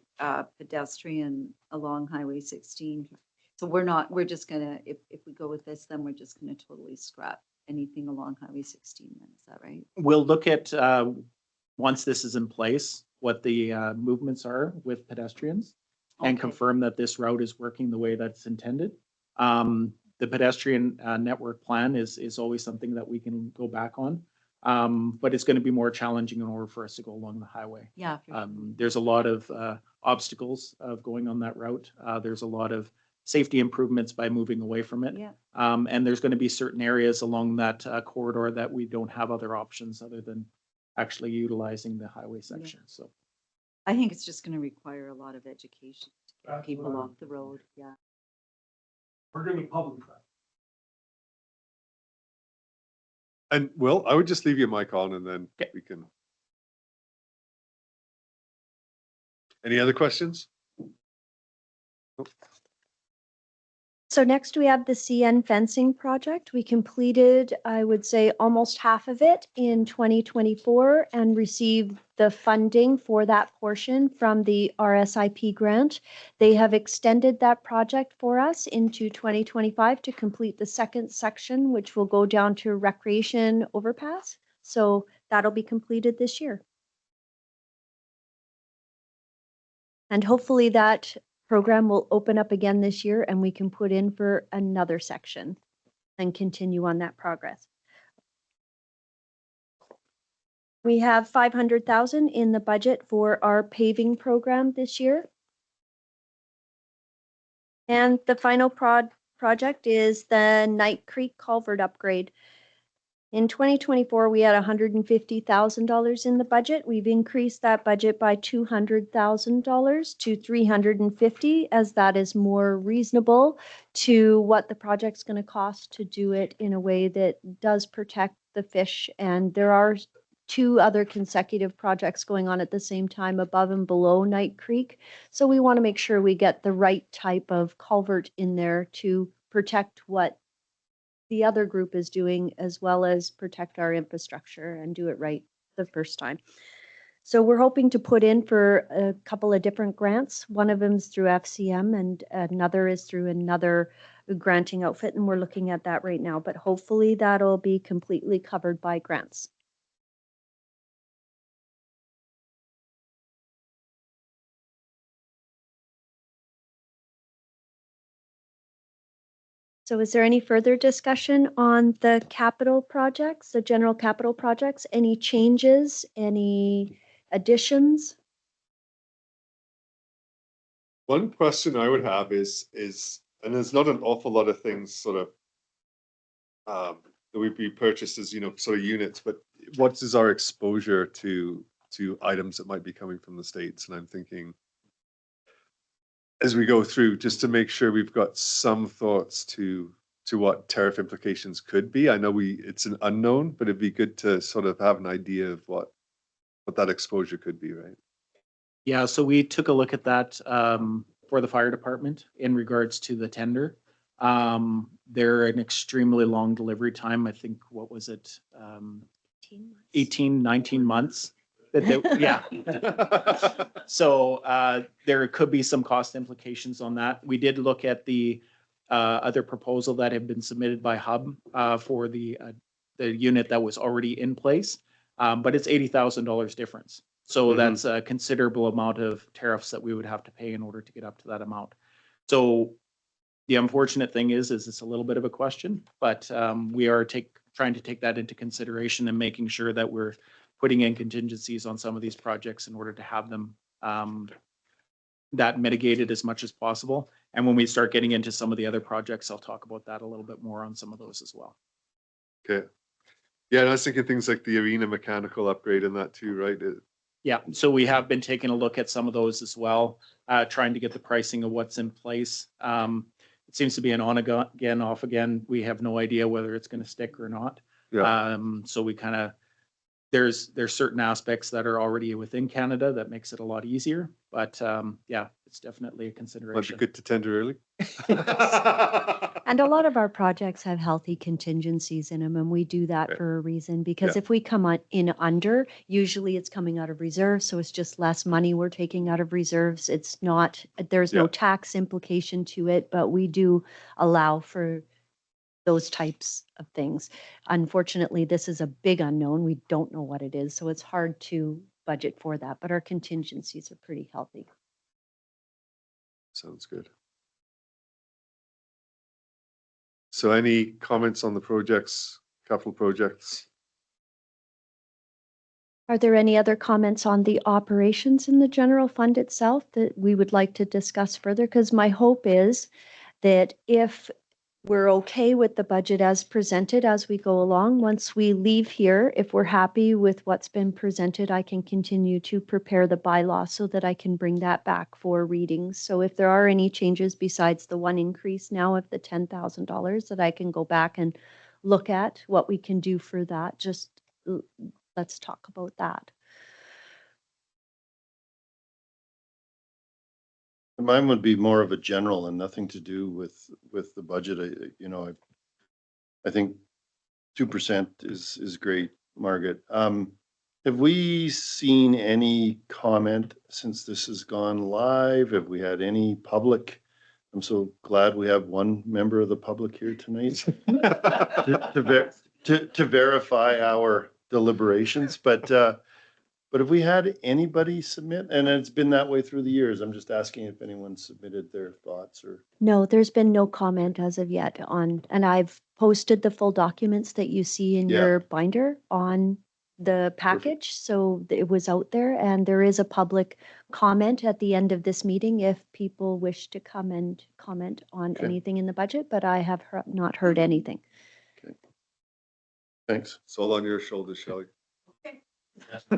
pedestrian along Highway 16. So we're just gonna, if we go with this, then we're just gonna totally scrap anything along Highway 16 then, is that right? We'll look at, once this is in place, what the movements are with pedestrians and Okay. confirm that this route is working the way that's intended. The pedestrian network plan is always something that we can go back on. but it's going to be more challenging in order for us to go along the highway. Yeah. for sure. There's a lot of obstacles of going on that route. There's a lot of safety improvements by moving away from it. Yeah. And there's going to be certain areas along that corridor that we don't have other options other than actually utilizing the highway section. So I think it's just going to require a lot of education to get people off the road. Yeah. We're gonna public. And Will, I would just leave your mic on and then Okay. we can. Any other questions? So next we have the CN fencing project. We completed, I would say, almost half of it in 2024 and received the funding for that portion from the RSIP grant. They have extended that project for us into 2025 to complete the second section, which will go down to recreation overpass. So that'll be completed this year. And hopefully that program will open up again this year and we can put in for another section and continue on that progress. We have 500,000 in the budget for our paving program this year. And the final project is the Knight Creek Culvert upgrade. In 2024, we had $150,000 in the budget. We've increased that budget by $200,000 to $350,000, as that is more reasonable to what the project's going to cost to do it in a way that does protect the fish. And there are 2 other consecutive projects going on at the same time above and below Knight Creek. So we want to make sure we get the right type of culvert in there to protect what the other group is doing, as well as protect our infrastructure and do it right the first time. So we're hoping to put in for a couple of different grants. One of them is through FCM and another is through another granting outfit. And we're looking at that right now, but hopefully that'll be completely covered by grants. So is there any further discussion on the capital projects, the general capital projects? Any changes, any additions? One question I would have is, and there's not an awful lot of things sort of that would be purchased as, sort of units, but what is our exposure to items that might be coming from the States? And I'm thinking, as we go through, just to make sure we've got some thoughts to what tariff implications could be. I know it's an unknown, but it'd be good to sort of have an idea of what that exposure could be, right? yeah, so we took a look at that for the fire department in regards to the tender. They're an extremely long delivery time. I think, what was it? 18, 19 months. Yeah. So there could be some cost implications on that. We did look at the other proposal that had been submitted by Hub for the unit that was already in place, but it's $80,000 difference. So that's a considerable amount of tariffs that we would have to pay in order to get up to that amount. So the unfortunate thing is it's a little bit of a question, but we are trying to take that into consideration and making sure that we're putting in contingencies on some of these projects in order to have them that mitigated as much as possible. And when we start getting into some of the other projects, I'll talk about that a little bit more on some of those as well. Okay. Yeah, and I was thinking things like the arena mechanical upgrade and that too, right? Yeah, so we have been taking a look at some of those as well, trying to get the pricing of what's in place. It seems to be an on again, off again. We have no idea whether it's going to stick or not. Yeah. So we kind of, there's certain aspects that are already within Canada that makes it a lot easier, but yeah, it's definitely a Might be consideration. good to tender early. And a lot of our projects have healthy contingencies in them, and we do that Right. for a reason, because Yeah. if we come in under, usually it's coming out of reserves, so it's just less money we're taking out of reserves. It's not, there's no Yeah. tax implication to it, but we do allow for those types of things. Unfortunately, this is a big unknown. We don't know what it is, so it's hard to budget for that, but our contingencies are pretty healthy. Sounds good. So any comments on the projects, capital projects? Are there any other comments on the operations in the general fund itself that we would like to discuss further? Because my hope is that if we're okay with the budget as presented as we go along, once we leave here, if we're happy with what's been presented, I can continue to prepare the bylaw so that I can bring that back for readings. So if there are any changes besides the one increase now of the $10,000 that I can go back and look at what we can do for that, just let's talk about that. Mine would be more of a general and nothing to do with the budget. I think 2% is great, Margaret. Have we seen any comment since this has gone live? Have we had any public? I'm so glad we have one member of the public here tonight to verify our deliberations, but have we had anybody submit? And it's been that way through the years. I'm just asking if anyone submitted their thoughts or. No, there's been no comment as of yet on, and I've posted the full documents that you see in Yeah. your binder on the package. So it was out there, and there is a public comment at the end of this meeting if people wish to come and comment on Okay. anything in the budget, but I have not heard anything. Thanks. It's all on your shoulders, Shelley. You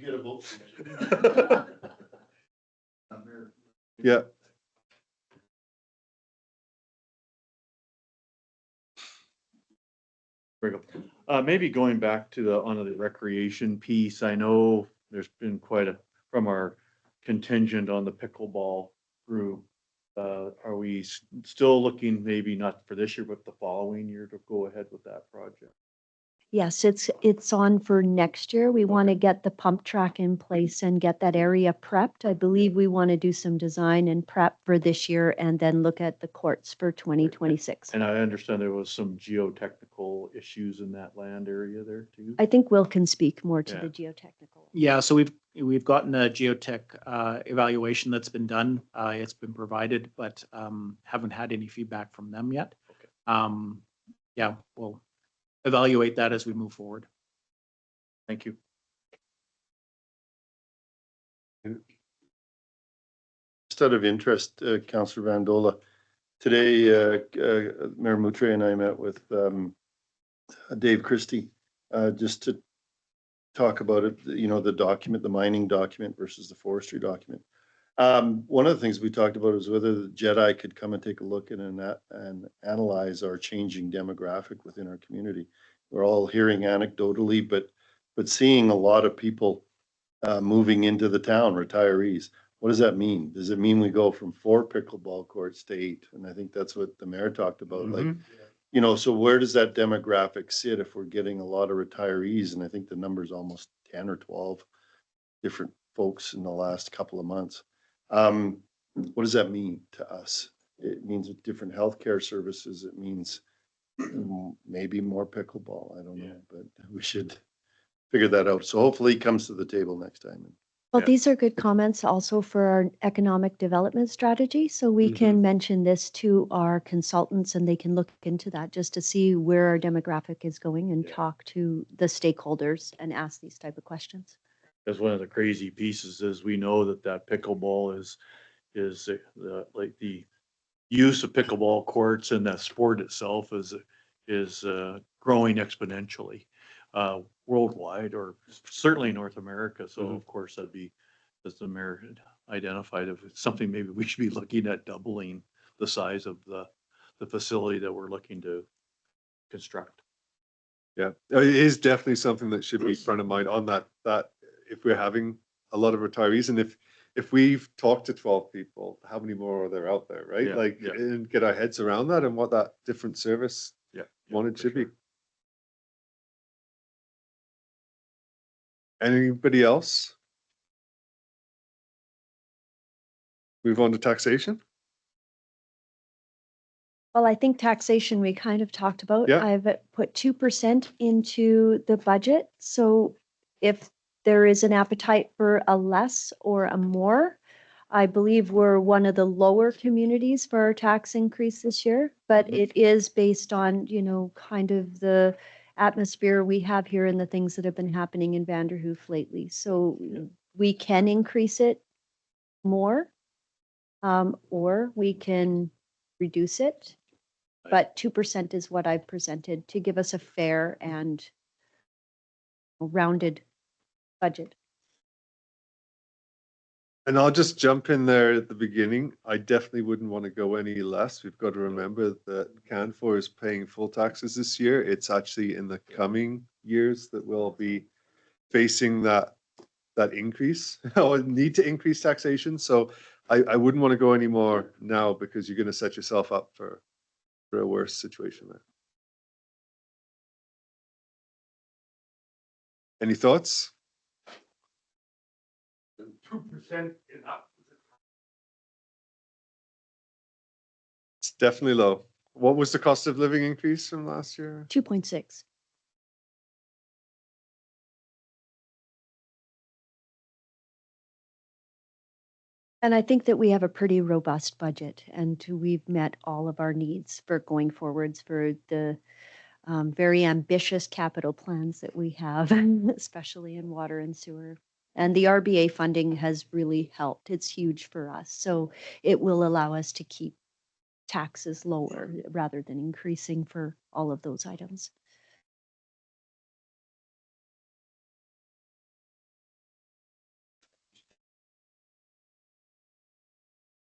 get a vote. Yeah. Very good. Maybe going back to on the recreation piece, I know there's been from our contingent on the pickleball group. Are we still looking, maybe not for this year, but the following year to go ahead with that project? Yes, it's on for next year. We want to get the pump track in place and get that area prepped. I believe we want to do some design and prep for this year and then look at the courts for 2026. And I understand there was some geotechnical issues in that land area there too. I think Will can speak more to Yeah. the geotechnical. Yeah, so we've gotten a geotech evaluation that's been done. It's been provided, but haven't had any feedback from them yet. Okay. Yeah, we'll evaluate that as we move forward. Thank you. Just out of interest, Councillor Vandola, today, Mayor Moutre and I met with Dave Christie just to talk about it, the document, the mining document versus the forestry document. One of the things we talked about is whether the Jedi could come and take a look at and analyze our changing demographic within our community. We're all hearing anecdotally, but seeing a lot of people moving into the town, retirees. What does that mean? Does it mean we go from 4 pickleball courts to 8? And I think that's what the mayor talked about. Like, so where does that demographic sit if we're getting a lot of retirees? And I think the number's almost 10 or 12 different folks in the last couple of months. What does that mean to us? It means different healthcare services. It means maybe more pickleball. I don't know, but we should figure that out. So hopefully it comes to the table next time. Well, Yeah. these are good comments also for our economic development strategy. So we can mention this to our consultants and they can look into that just to see where our demographic is going and talk to the stakeholders and ask these type of questions. Because one of the crazy pieces is we know that pickleball is like the use of pickleball courts and that sport itself is growing exponentially worldwide, or certainly North America. So of course that'd be, as the mayor had identified, if it's something maybe we should be looking at doubling the size of the facility that we're looking to construct. Yeah, it is definitely something that should be front of mind on that if we're having a lot of retirees, and if we've talked to 12 people, how many more are there out there, right? Yeah. And get our heads around that and what that different service wanted should be. Anybody else? Move on to taxation. Well, I think taxation we kind of talked about. Yeah. I've put 2% into the budget. So if there is an appetite for a less or a more, I believe we're one of the lower communities for our tax increase this year, but it is based on, kind of the atmosphere we have here and the things that have been happening in Vanderhoof lately. So we can increase it more, or we can reduce it. But 2% is what I've presented to give us a fair and rounded budget. And I'll just jump in there at the beginning. I definitely wouldn't want to go any less. We've got to remember that Canfor is paying full taxes this year. It's actually in the coming years that we'll be facing that increase or need to increase taxation. So I wouldn't want to go any more now because you're going to set yourself up for a worse situation there. Any thoughts? 2% enough. It's definitely low. What was the cost of living increase from last year? 2.6. And I think that we have a pretty robust budget and we've met all of our needs for going forwards for the very ambitious capital plans that we have, especially in water and sewer. And the RBA funding has really helped. It's huge for us. So it will allow us to keep taxes lower rather than increasing for all of those items.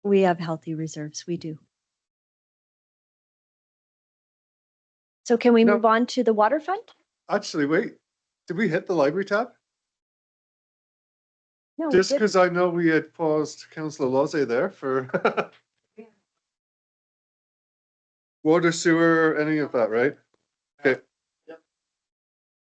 We have healthy reserves, we do. So can we No. move on to the water fund? Actually, wait, did we hit the library tab? No, we Just didn't. because I know we had paused Councillor Loze there for water, sewer, any of that, right? Okay,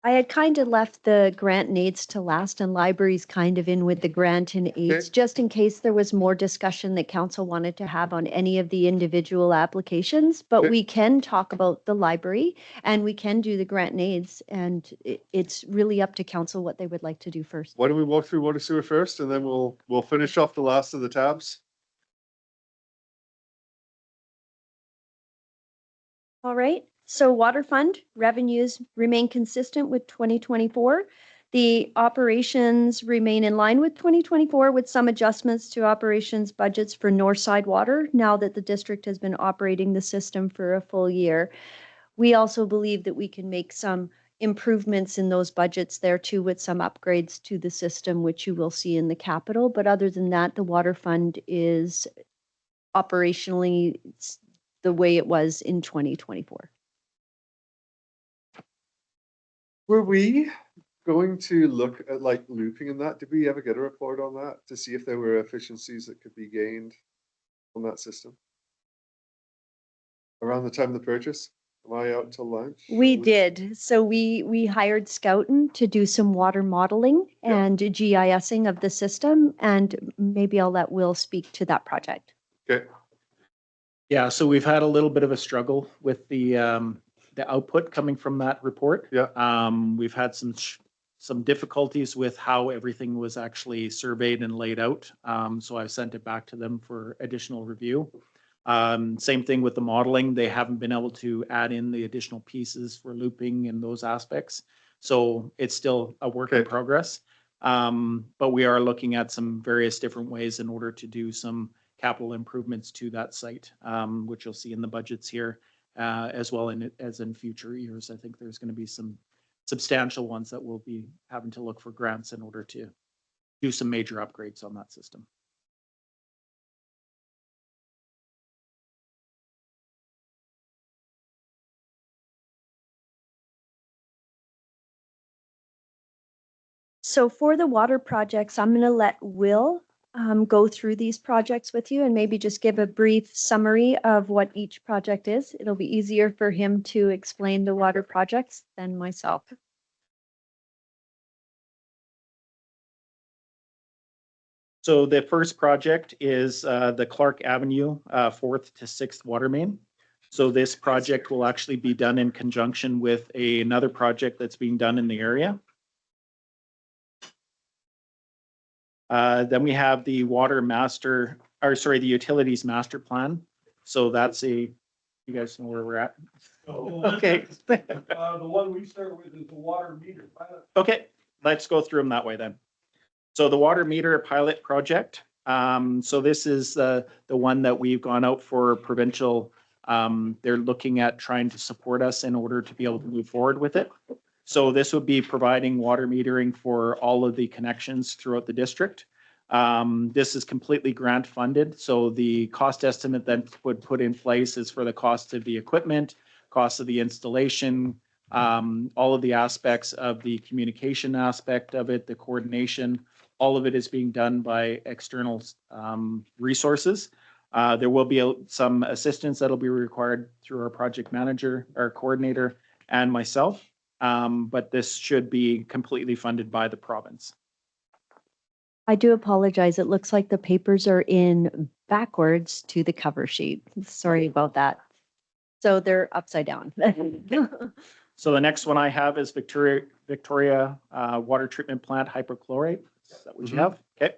I had kind of left the grant and aids to last and libraries kind of in with the grant and aids, Okay. just in case there was more discussion that council wanted to have on any of the individual applications. But Okay. we can talk about the library and we can do the grant and aids, and it's really up to council what they would like to do first. why don't we walk through water, sewer first, and then we'll finish off the last of the tabs. All right, so water fund revenues remain consistent with 2024. The operations remain in line with 2024 with some adjustments to operations budgets for Northside Water now that the district has been operating the system for a full year. We also believe that we can make some improvements in those budgets there too with some upgrades to the system, which you will see in the capital. But other than that, the water fund is operationally the way it was in 2024. Were we going to look at like looping in that? Did we ever get a report on that to see if there were efficiencies that could be gained on that system? Around the time of the purchase? Am I out till lunch? We did. So we hired Scouten to do some water modeling Yeah. and GISing of the system, and maybe I'll let Will speak to that project. Okay, Yeah, so we've had a little bit of a struggle with the output coming from that report. Yeah. We've had some difficulties with how everything was actually surveyed and laid out. So I've sent it back to them for additional review. Same thing with the modeling. They haven't been able to add in the additional pieces for looping and those aspects. So it's still a work in Okay. progress. But we are looking at some various different ways in order to do some capital improvements to that site, which you'll see in the budgets here, as well as in future years. I think there's going to be some substantial ones that we'll be having to look for grants in order to do some major upgrades on that system. So for the water projects, I'm going to let Will go through these projects with you and maybe just give a brief summary of what each project is. It'll be easier for him to explain the water projects than myself. So the first project is the Clark Avenue 4th to 6th water main. So this project will actually be done in conjunction with another project that's being done in the area. Then we have the the utilities master plan. So that's you guys know where we're at? Okay. The one we start with is the water meter pilot. Okay, let's go through them that way then. So the water meter pilot project. So this is the one that we've gone out for provincial. They're looking at trying to support us in order to be able to move forward with it. So this would be providing water metering for all of the connections throughout the district. This is completely grant funded. So the cost estimate that would put in place is for the cost of the equipment, cost of the installation, all of the aspects of the communication aspect of it, the coordination, all of it is being done by external resources. There will be some assistance that'll be required through our project manager, our coordinator, and myself. But this should be completely funded by the province. I do apologize. It looks like the papers are in backwards to the cover sheet. Sorry about that. So they're upside down. So the next one I have is Victoria Water Treatment Plant hypochlorite. Is that what you have? Okay.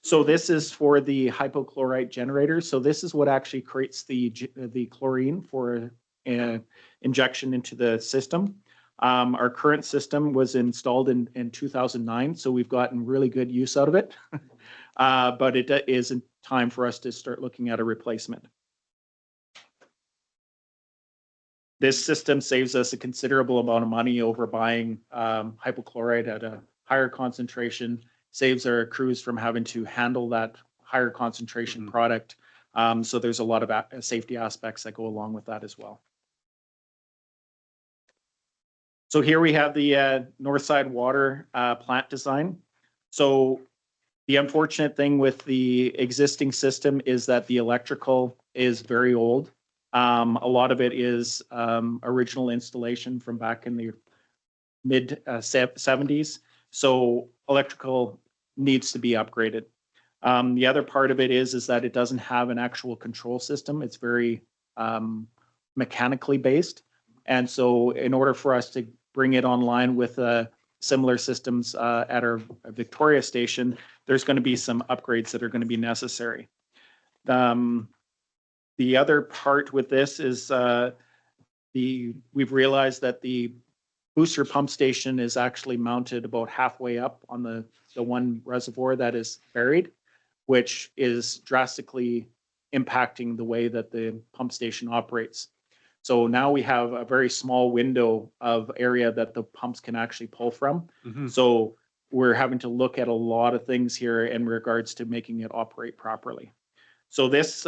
So this is for the hypochlorite generator. So this is what actually creates the chlorine for injection into the system. Our current system was installed in 2009, so we've gotten really good use out of it. But it is time for us to start looking at a replacement. This system saves us a considerable amount of money over buying hypochlorite at a higher concentration, saves our crews from having to handle that higher concentration product. So there's a lot of safety aspects that go along with that as well. So here we have the Northside Water plant design. So the unfortunate thing with the existing system is that the electrical is very old. A lot of it is original installation from back in the mid 70s. So electrical needs to be upgraded. The other part of it is that it doesn't have an actual control system. It's very mechanically based. And so in order for us to bring it online with similar systems at our Victoria station, there's going to be some upgrades that are going to be necessary. The other part with this is we've realized that the booster pump station is actually mounted about halfway up on the one reservoir that is buried, which is drastically impacting the way that the pump station operates. So now we have a very small window of area that the pumps can actually pull from. So we're having to look at a lot of things here in regards to making it operate properly. So this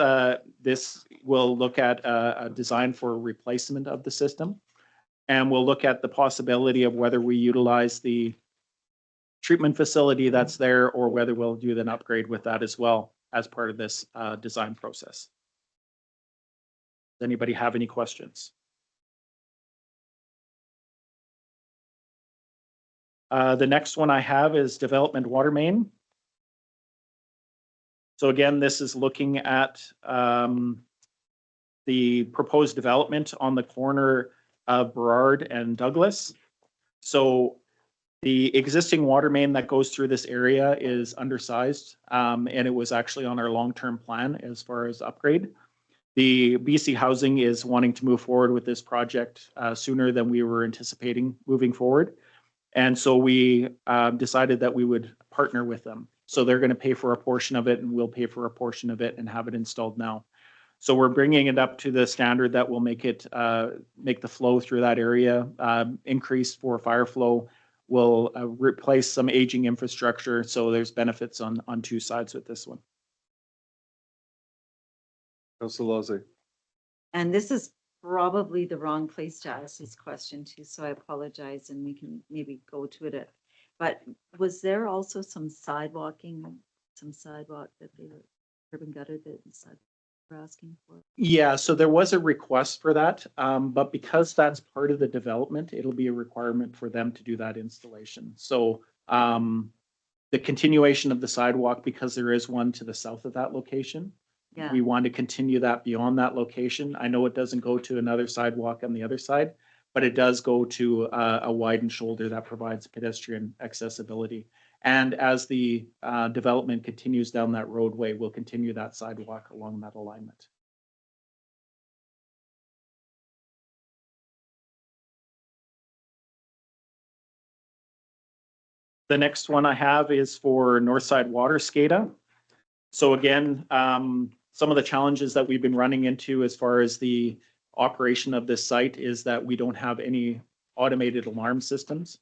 will look at a design for replacement of the system, and we'll look at the possibility of whether we utilize the treatment facility that's there or whether we'll do an upgrade with that as well as part of this design process. Does anybody have any questions? The next one I have is development water main. So again, this is looking at the proposed development on the corner of Burrard and Douglas. So the existing water main that goes through this area is undersized, and it was actually on our long-term plan as far as upgrade. The BC Housing is wanting to move forward with this project sooner than we were anticipating moving forward. And so we decided that we would partner with them. So they're going to pay for a portion of it and we'll pay for a portion of it and have it installed now. So we're bringing it up to the standard that will make it make the flow through that area increase for fire flow. Will replace some aging infrastructure. So there's benefits on two sides with this one. Councilor Lozay. And this is probably the wrong place to ask this question too, so I apologize and we can maybe go to it. But was there also some sidewalk that they were curb and gutter that were asking for? Yeah, so there was a request for that, but because that's part of the development, it'll be a requirement for them to do that installation. So the continuation of the sidewalk, because there is one to the south of that location, Yeah. we want to continue that beyond that location. I know it doesn't go to another sidewalk on the other side, but it does go to a widened shoulder that provides pedestrian accessibility. And as the development continues down that roadway, we'll continue that sidewalk along that alignment. The next one I have is for Northside Water SCADA. So again, some of the challenges that we've been running into as far as the operation of this site is that we don't have any automated alarm systems.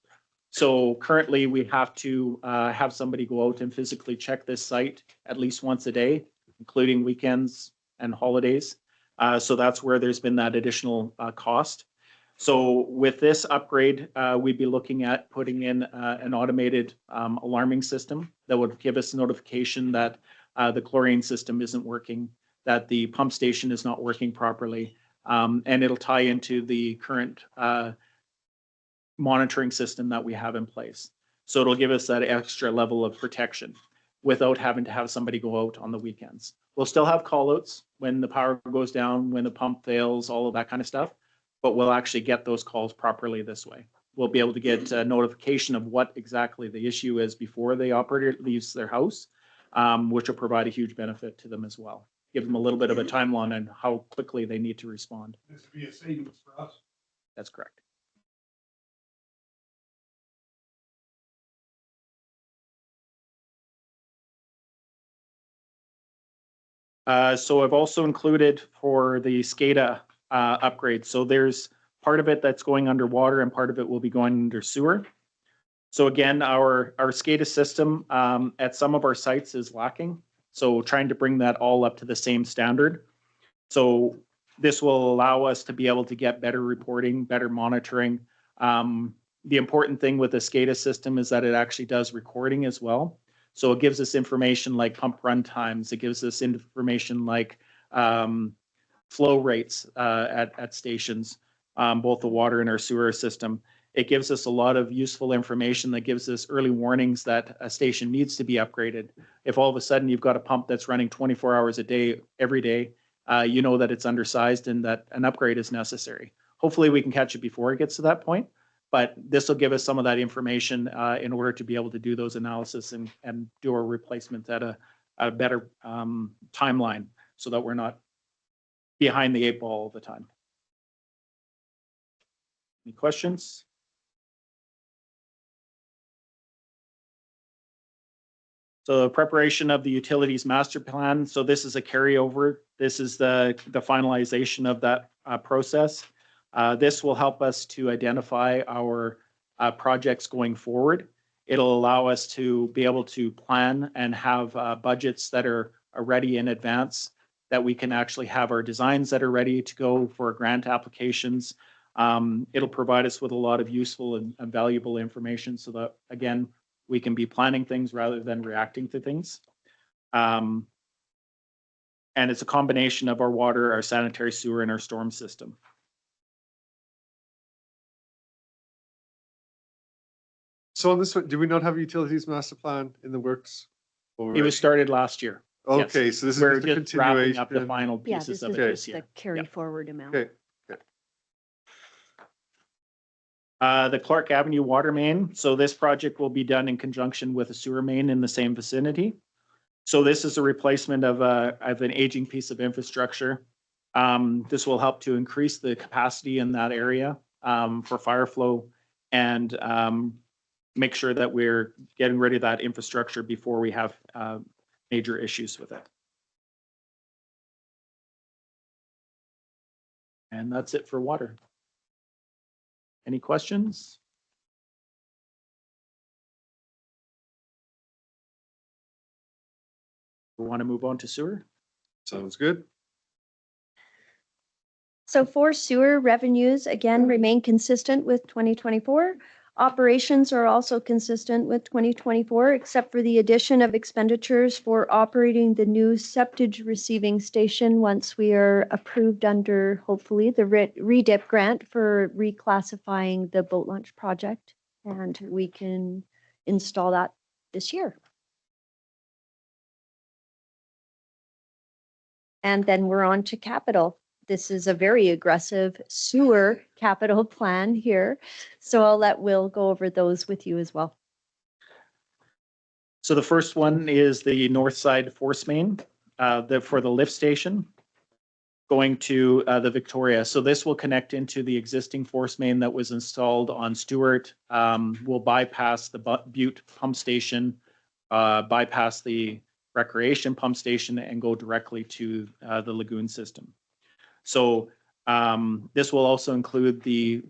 So currently we have to have somebody go out and physically check this site at least once a day, including weekends and holidays. So that's where there's been that additional cost. So with this upgrade, we'd be looking at putting in an automated alarming system that would give us notification that the chlorine system isn't working, that the pump station is not working properly, and it'll tie into the current monitoring system that we have in place. So it'll give us that extra level of protection without having to have somebody go out on the weekends. We'll still have callouts when the power goes down, when the pump fails, all of that kind of stuff, but we'll actually get those calls properly this way. We'll be able to get a notification of what exactly the issue is before the operator leaves their house, which will provide a huge benefit to them as well. Give them a little bit of a timeline on how quickly they need to respond. This would be a savings for us. That's correct. So I've also included for the SCADA upgrade. So there's part of it that's going underwater and part of it will be going under sewer. So again, our SCADA system at some of our sites is lacking. So trying to bring that all up to the same standard. So this will allow us to be able to get better reporting, better monitoring. The important thing with the SCADA system is that it actually does recording as well. So it gives us information like pump run times. It gives us information like flow rates at stations, both the water and our sewer system. It gives us a lot of useful information that gives us early warnings that a station needs to be upgraded. If all of a sudden you've got a pump that's running 24 hours a day, every day, you know that it's undersized and that an upgrade is necessary. Hopefully we can catch it before it gets to that point, but this will give us some of that information in order to be able to do those analysis and do a replacement at a better timeline so that we're not behind the 8 ball all the time. Any questions? So preparation of the utilities master plan. So this is a carryover. This is the finalization of that process. This will help us to identify our projects going forward. It'll allow us to be able to plan and have budgets that are ready in advance, that we can actually have our designs that are ready to go for grant applications. It'll provide us with a lot of useful and valuable information so that, again, we can be planning things rather than reacting to things. And it's a combination of our water, our sanitary sewer, and our storm system. So on this one, do we not have a utilities master plan in the works? It was started last year. Okay, so this is We're just a just wrapping up the continuation. final Yeah, pieces this of is it just this the year. carry forward amount. Okay, The Clark Avenue water main. So this project will be done in conjunction with a sewer main in the same vicinity. So this is a replacement of an aging piece of infrastructure. This will help to increase the capacity in that area for fire flow and make sure that we're getting rid of that infrastructure before we have major issues with it. And that's it for water. Any questions? We want to move on to sewer? sounds good. So for sewer revenues, again, remain consistent with 2024. Operations are also consistent with 2024, except for the addition of expenditures for operating the new septage receiving station once we are approved under, hopefully, the REDIP grant for reclassifying the boat launch project. And we can install that this year. And then we're on to capital. This is a very aggressive sewer capital plan here. So I'll let Will go over those with you as well. So the first one is the north side force main for the lift station. going to the Victoria. So this will connect into the existing force main that was installed on Stewart. We'll bypass the Butte pump station, bypass the recreation pump station, and go directly to the lagoon system. So this will also include the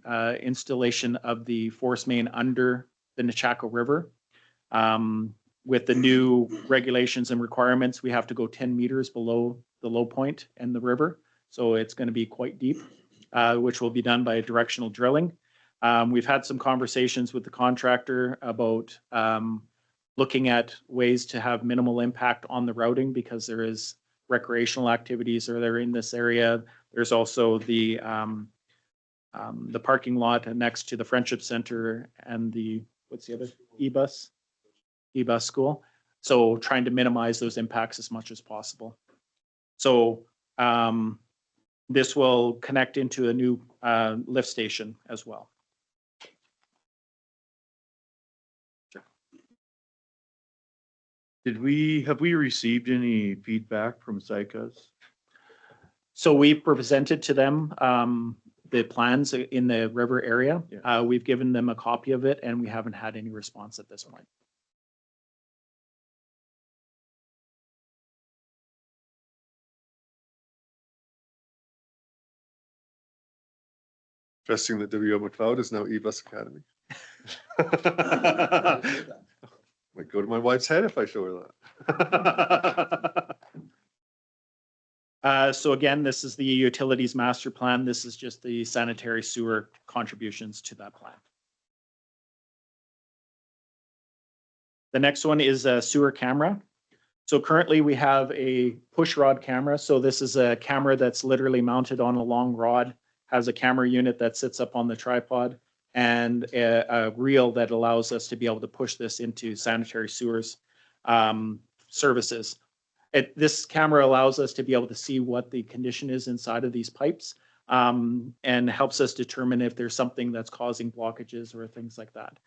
installation of the force main under the Nechako River. With the new regulations and requirements, we have to go 10 meters below the low point in the river. So it's going to be quite deep, which will be done by directional drilling. We've had some conversations with the contractor about looking at ways to have minimal impact on the routing, because there is recreational activities that are in this area. There's also the parking lot next to the Friendship Center and the, what's the other, E-bus school. So trying to minimize those impacts as much as possible. So this will connect into a new lift station as well. Have we received any feedback from SICAs? So we presented to them the plans in the river area. Yeah. We've given them a copy of it, and we haven't had any response at this point. Interesting that W.O. McLeod is now E-Bus Academy. Might go to my wife's head if I show her that. So again, this is the utilities master plan. This is just the sanitary sewer contributions to that plan. The next one is a sewer camera. So currently we have a push rod camera. So this is a camera that's literally mounted on a long rod, has a camera unit that sits up on the tripod, and a reel that allows us to be able to push this into sanitary sewers services. This camera allows us to be able to see what the condition is inside of these pipes, and helps us determine if there's something that's causing blockages or things like that.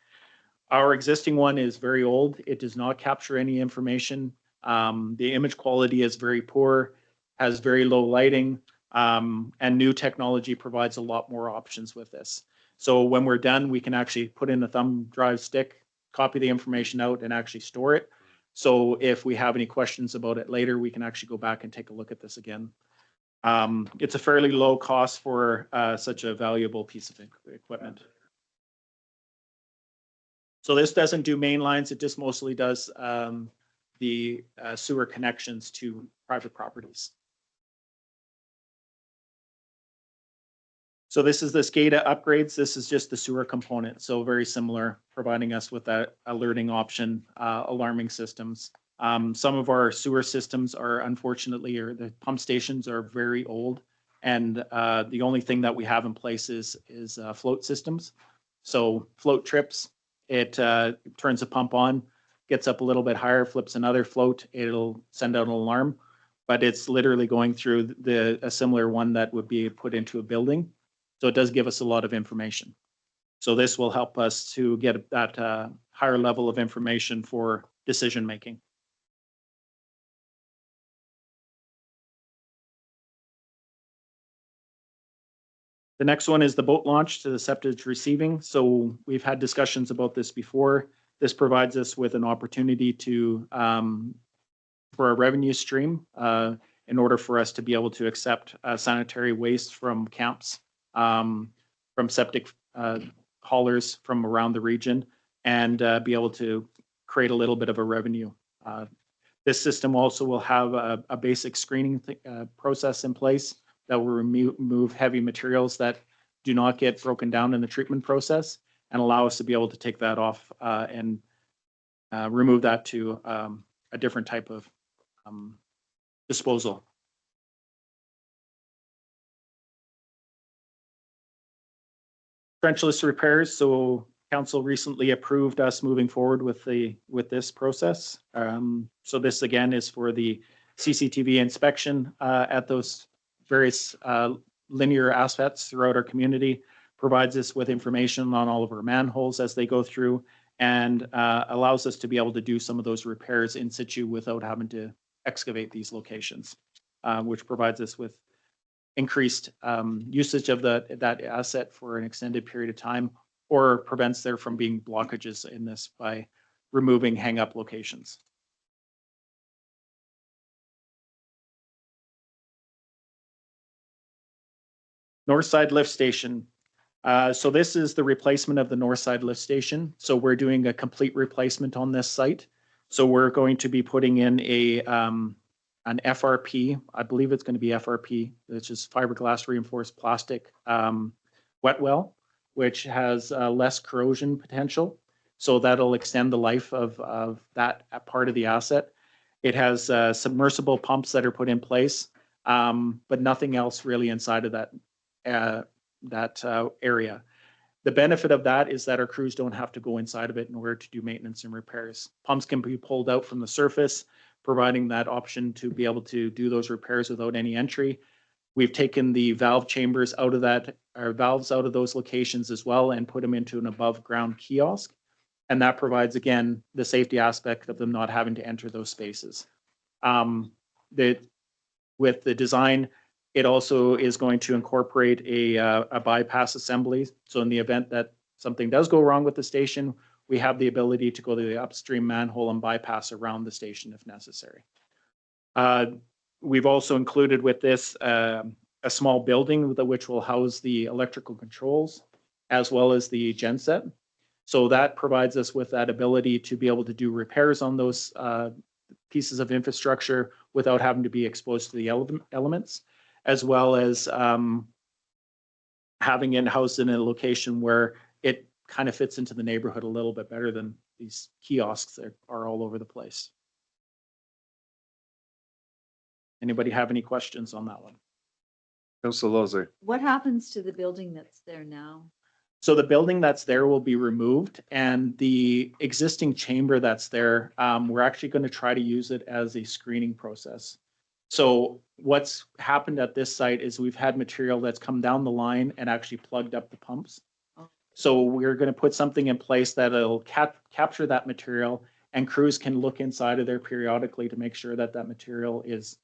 Our existing one is very old. It does not capture any information. The image quality is very poor, has very low lighting, and new technology provides a lot more options with this. So when we're done, we can actually put in a thumb drive stick, copy the information out, and actually store it. So if we have any questions about it later, we can actually go back and take a look at this again. It's a fairly low cost for such a valuable piece of equipment. So this doesn't do main lines. It just mostly does the sewer connections to private properties. So this is the SCADA upgrades. This is just the sewer component. So very similar, providing us with that alerting option, alarming systems. Some of our sewer systems are unfortunately, or the pump stations are very old. And the only thing that we have in place is float systems. So float trips, it turns a pump on, gets up a little bit higher, flips another float, it'll send out an alarm. But it's literally going through a similar one that would be put into a building. So it does give us a lot of information. So this will help us to get that higher level of information for decision making. The next one is the boat launch to the septage receiving. So we've had discussions about this before. This provides us with an opportunity to for a revenue stream in order for us to be able to accept sanitary waste from camps, from septic haulers from around the region, and be able to create a little bit of a revenue. This system also will have a basic screening process in place that will remove heavy materials that do not get broken down in the treatment process, and allow us to be able to take that off and remove that to a different type of disposal. Trenchless repairs. So council recently approved us moving forward with this process. So this again is for the CCTV inspection at those various linear aspects throughout our community, provides us with information on all of our manholes as they go through, and allows us to be able to do some of those repairs in situ without having to excavate these locations, which provides us with increased usage of that asset for an extended period of time, or prevents there from being blockages in this by removing hang-up locations. North side lift station. So this is the replacement of the north side lift station. So we're doing a complete replacement on this site. So we're going to be putting in an FRP, I believe it's going to be FRP, which is fiberglass reinforced plastic wet well, which has less corrosion potential. So that'll extend the life of that part of the asset. It has submersible pumps that are put in place, but nothing else really inside of that area. The benefit of that is that our crews don't have to go inside of it in order to do maintenance and repairs. Pumps can be pulled out from the surface, providing that option to be able to do those repairs without any entry. We've taken the valve chambers out of that, or valves out of those locations as well, and put them into an above ground kiosk. And that provides, again, the safety aspect of them not having to enter those spaces. With the design, it also is going to incorporate a bypass assembly. So in the event that something does go wrong with the station, we have the ability to go to the upstream manhole and bypass around the station if necessary. We've also included with this a small building which will house the electrical controls as well as the genset. So that provides us with that ability to be able to do repairs on those pieces of infrastructure without having to be exposed to the elements, as well as having it housed in a location where it kind of fits into the neighborhood a little bit better than these kiosks that are all over the place. Anybody have any questions on that one? Councillor Lozay. What happens to the building that's there now? So the building that's there will be removed, and the existing chamber that's there, we're actually going to try to use it as a screening process. So what's happened at this site is we've had material that's come down the line and actually plugged up the pumps. So we're going to put something in place that'll capture that material, and crews can look inside of there periodically to make sure that that material is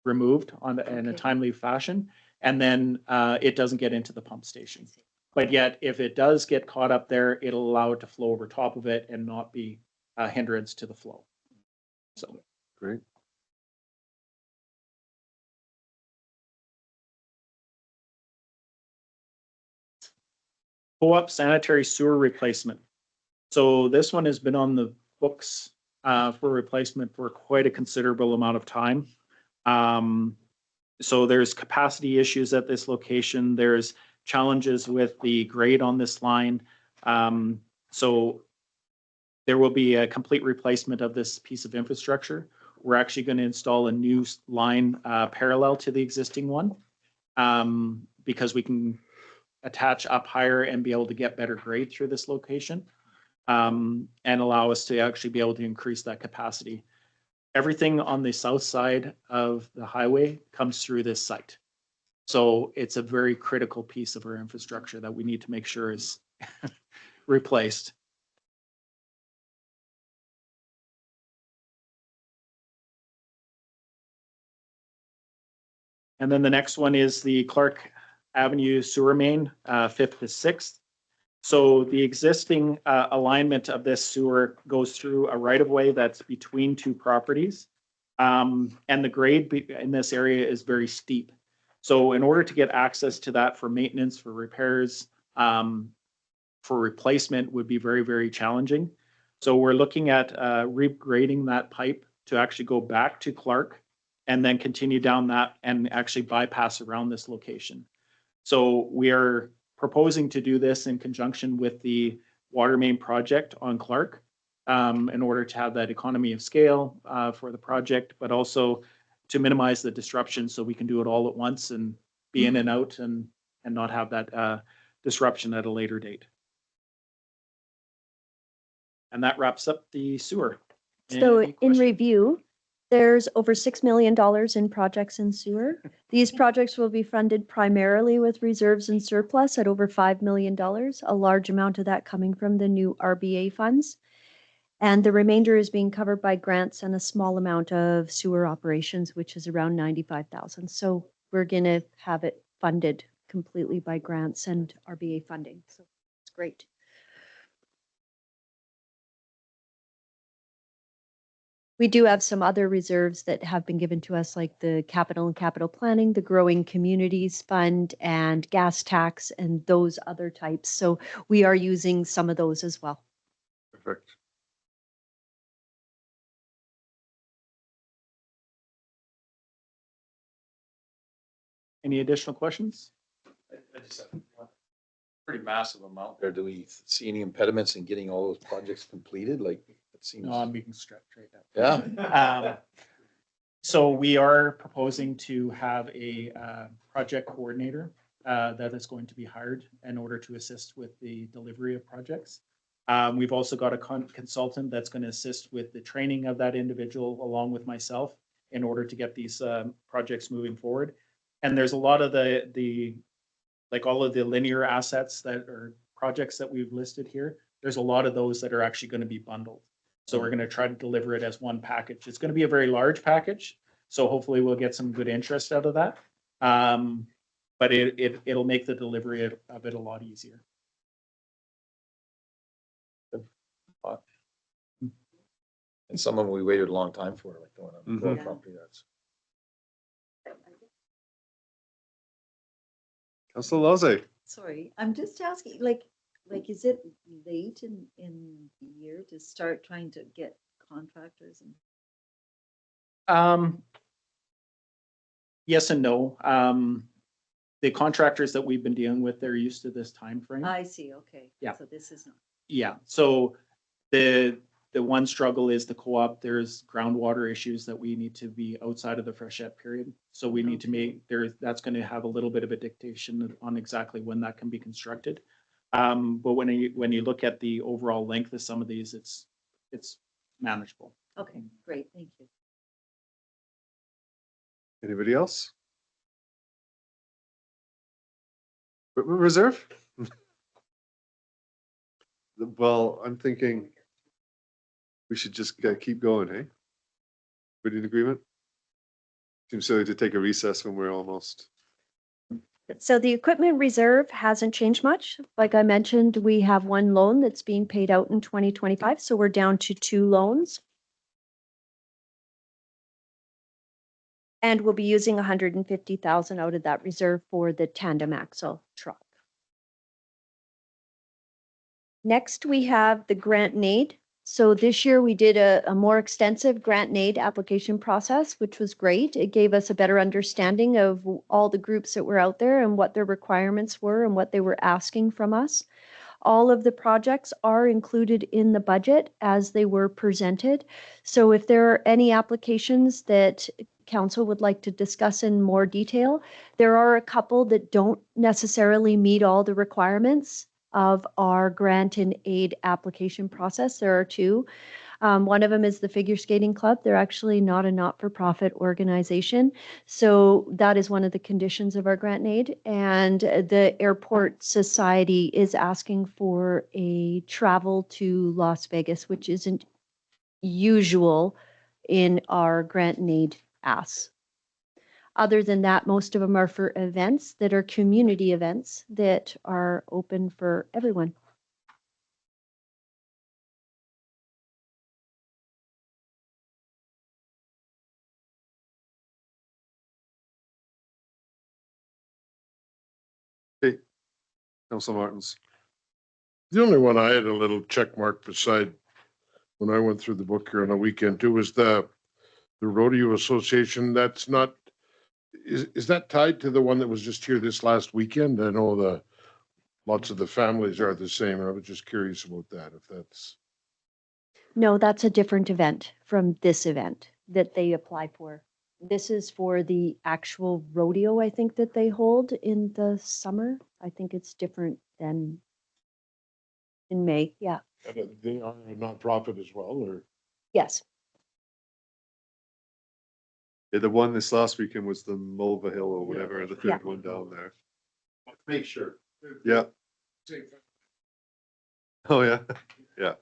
removed in a timely fashion, and then it doesn't get into the pump station. But yet, if it does get caught up there, it'll allow it to flow over top of it and not be a hindrance to the flow. So Great. co-op sanitary sewer replacement. So this one has been on the books for replacement for quite a considerable amount of time. So there's capacity issues at this location. There's challenges with the grade on this line. So there will be a complete replacement of this piece of infrastructure. We're actually going to install a new line parallel to the existing one because we can attach up higher and be able to get better grade through this location and allow us to actually be able to increase that capacity. Everything on the south side of the highway comes through this site. So it's a very critical piece of our infrastructure that we need to make sure is replaced. And then the next one is the Clark Avenue sewer main, 5th to 6th. So the existing alignment of this sewer goes through a right-of-way that's between two properties. And the grade in this area is very steep. So in order to get access to that for maintenance, for repairs, for replacement would be very, very challenging. So we're looking at regrading that pipe to actually go back to Clark and then continue down that and actually bypass around this location. So we are proposing to do this in conjunction with the water main project on Clark in order to have that economy of scale for the project, but also to minimize the disruption so we can do it all at once and be in and out and not have that disruption at a later date. And that wraps up the sewer. So Any in questions? review, there's over $6 million in projects in sewer. These projects will be funded primarily with reserves and surplus at over $5 million, a large amount of that coming from the new RBA funds. And the remainder is being covered by grants and a small amount of sewer operations, which is around 95,000. So we're going to have it funded completely by grants and RBA funding. So it's great. We do have some other reserves that have been given to us, like the capital and capital planning, the Growing Communities Fund, and gas tax, and those other types. So we are using some of those as well. Perfect. Any additional questions? I just have one pretty massive amount there. Do we see any impediments in getting all those projects completed? Like, it seems. No, I'm being stretched right now. Yeah. So we are proposing to have a project coordinator that is going to be hired in order to assist with the delivery of projects. We've also got a consultant that's going to assist with the training of that individual along with myself in order to get these projects moving forward. And there's a lot of like all of the linear assets that are projects that we've listed here. There's a lot of those that are actually going to be bundled. So we're going to try to deliver it as one package. It's going to be a very large package. So hopefully we'll get some good interest out of that. But it'll make the delivery of it a lot easier. And some of them we waited a long time for, like the one on the Core Mhm. property. That's. Councillor Lozay. Sorry, I'm just asking, like, is it late in the year to start trying to get contractors and? Yes and no. The contractors that we've been dealing with, they're used to this time frame. I see, okay. Yeah. So this is not. Yeah, so the one struggle is the co-op. There's groundwater issues that we need to be outside of the freshet period. So we need to make that's going to have a little bit of a dictation on exactly when that can be constructed. But when you look at the overall length of some of these, it's manageable. Okay, great, thank you. Anybody else? Equipment reserve? Well, I'm thinking we should just keep going, hey? Everybody in agreement? Seems silly to take a recess when we're almost. So the equipment reserve hasn't changed much. Like I mentioned, we have one loan that's being paid out in 2025, so we're down to 2 loans. And we'll be using 150,000 out of that reserve for the tandem axle truck. Next, we have the grant and aid. So this year we did a more extensive grant and aid application process, which was great. It gave us a better understanding of all the groups that were out there and what their requirements were and what they were asking from us. All of the projects are included in the budget as they were presented. So if there are any applications that council would like to discuss in more detail, there are a couple that don't necessarily meet all the requirements of our grant and aid application process. There are 2. One of them is the Figure Skating Club. They're actually not a not-for-profit organization. So that is one of the conditions of our grant and aid. And the Airport Society is asking for a travel to Las Vegas, which isn't usual in our grant and aid asks. Other than that, most of them are for events that are community events that are open for everyone. Hey, Councillor Martins. The only one I had a little check mark beside when I went through the book here on the weekend too was the rodeo association. That's not, is that tied to the one that was just here this last weekend? I know lots of the families are the same. And I was just curious about that, if that's. No, that's a different event from this event that they apply for. This is for the actual rodeo, I think, that they hold in the summer. I think it's different than in May. Yeah. They are a nonprofit as well, or? Yes. Yeah, the one this last weekend was the Mulva Hill or whatever, the third Yeah. one down there. Make sure. Yeah. Oh, yeah. Yeah.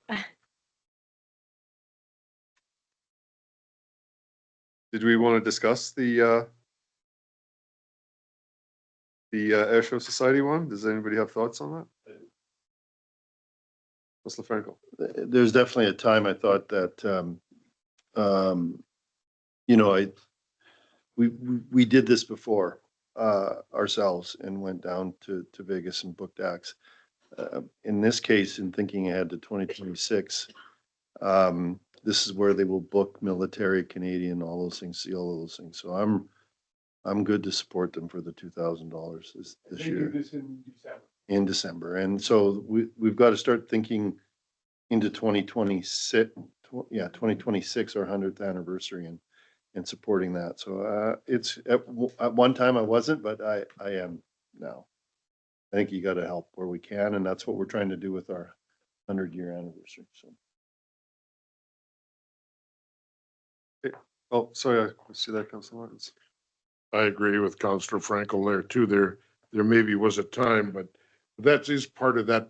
Did we want to discuss the Airshow Society one? Does anybody have thoughts on that? Councillor Franco. There's definitely a time I thought that, we did this before, ourselves and went down to Vegas and booked acts. In this case, in thinking ahead to 2026, this is where they will book military, Canadian, all those things, see all those things. So I'm good to support them for the $2,000 this year. In December. And so we've got to start thinking into 2026, 2026, our 100th anniversary and supporting that. So it's at one time I wasn't, but I am now. I think you got to help where we can, and that's what we're trying to do with our 100-year anniversary. So. Oh, sorry, I see that, Councillor Martins. I agree with Councillor Frankel there too. There maybe was a time, but that is part of that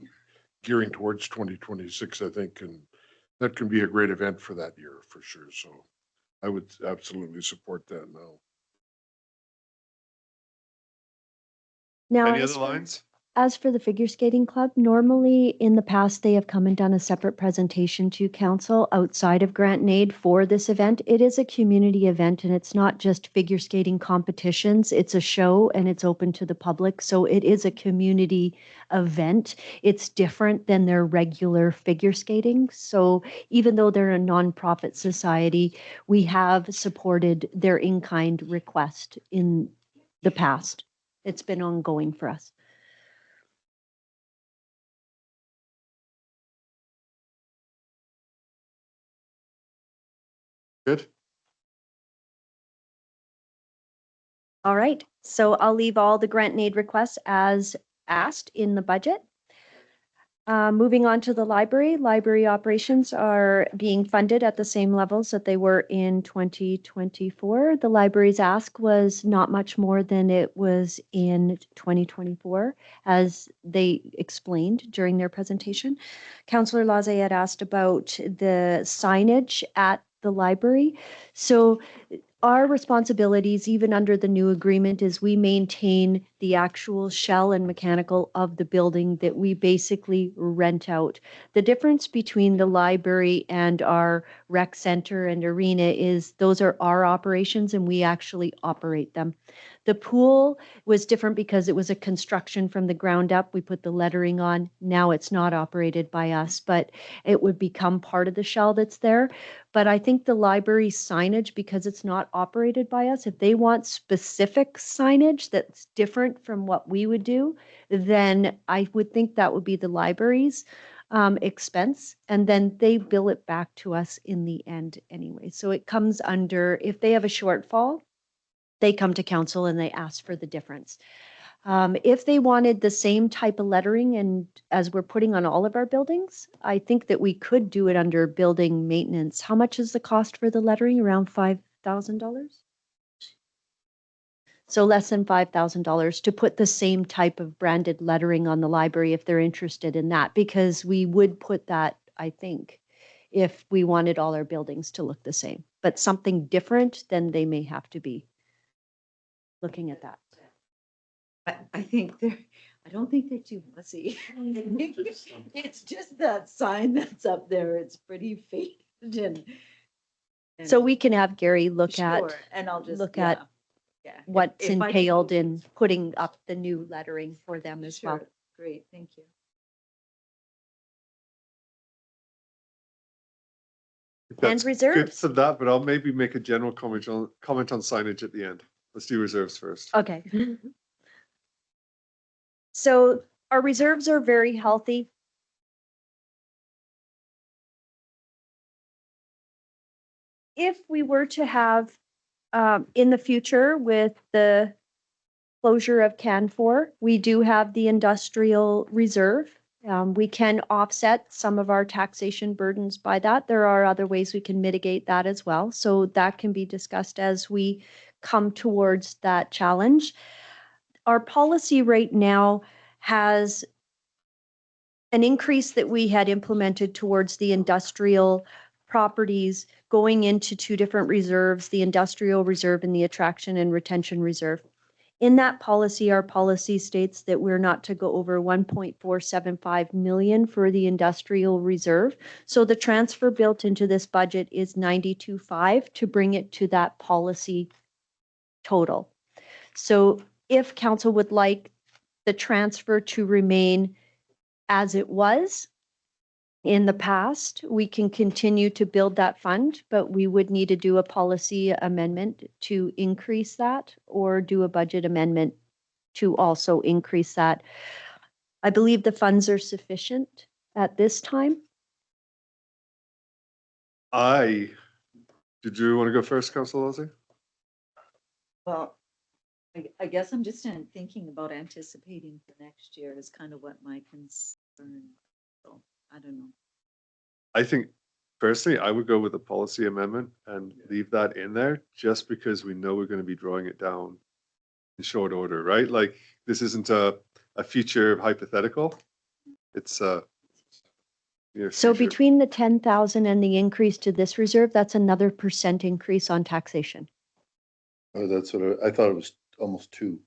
gearing towards 2026, I think, and that can be a great event for that year for sure. So I would absolutely support that now. Now, Any other lines? as for the figure skating club, normally in the past, they have come and done a separate presentation to council outside of grant and aid for this event. It is a community event and it's not just figure skating competitions. It's a show and it's open to the public. So it is a community event. It's different than their regular figure skating. So even though they're a nonprofit society, we have supported their in-kind request in the past. It's been ongoing for us. Good. All right, so I'll leave all the grant and aid requests as asked in the budget. Moving on to the library operations are being funded at the same levels that they were in 2024. The library's ask was not much more than it was in 2024, as they explained during their presentation. Councillor Laze had asked about the signage at the library. So our responsibilities, even under the new agreement, is we maintain the actual shell and mechanical of the building that we basically rent out. The difference between the library and our rec center and arena is those are our operations and we actually operate them. The pool was different because it was a construction from the ground up. We put the lettering on. Now it's not operated by us, but it would become part of the shell that's there. But I think the library signage, because it's not operated by us, if they want specific signage that's different from what we would do, then I would think that would be the library's expense. And then they bill it back to us in the end anyway. So it comes under, if they have a shortfall, they come to council and they ask for the difference. If they wanted the same type of lettering and as we're putting on all of our buildings, I think that we could do it under building maintenance. How much is the cost for the lettering? Around $5,000? So less than $5,000 to put the same type of branded lettering on the library if they're interested in that, because we would put that, I think, if we wanted all our buildings to look the same. But something different, then they may have to be looking at that. I think I don't think they're too fussy. It's just that sign that's up there. It's pretty faded and So we can have Gary look at sure, and I'll just look at yeah. what's If I entailed can- in putting up the new lettering for them as well. Sure. Great, thank you. That's good reserves. for that, but I'll maybe make a general comment on signage at the end. Let's do reserves first. Okay. So our reserves are very healthy. If we were to have, in the future with the closure of Canfor, we do have the industrial reserve. We can offset some of our taxation burdens by that. There are other ways we can mitigate that as well. So that can be discussed as we come towards that challenge. Our policy right now has an increase that we had implemented towards the industrial properties going into two different reserves, the industrial reserve and the attraction and retention reserve. In that policy, our policy states that we're not to go over 1.475 million for the industrial reserve. So the transfer built into this budget is 92.5 to bring it to that policy total. So if council would like the transfer to remain as it was in the past, we can continue to build that fund, but we would need to do a policy amendment to increase that or do a budget amendment to also increase that. I believe the funds are sufficient at this time. Did you want to go first, Councillor Lozzie? Well, I guess I'm just thinking about anticipating for next year is kind of what my concern. So I don't know. I think personally, I would go with a policy amendment and leave that in there just because we know we're going to be drawing it down in short order, right? Like this isn't a future hypothetical. It's So future. between the 10,000 and the increase to this reserve, that's another % increase on taxation. Oh, that's what I thought it was almost 2.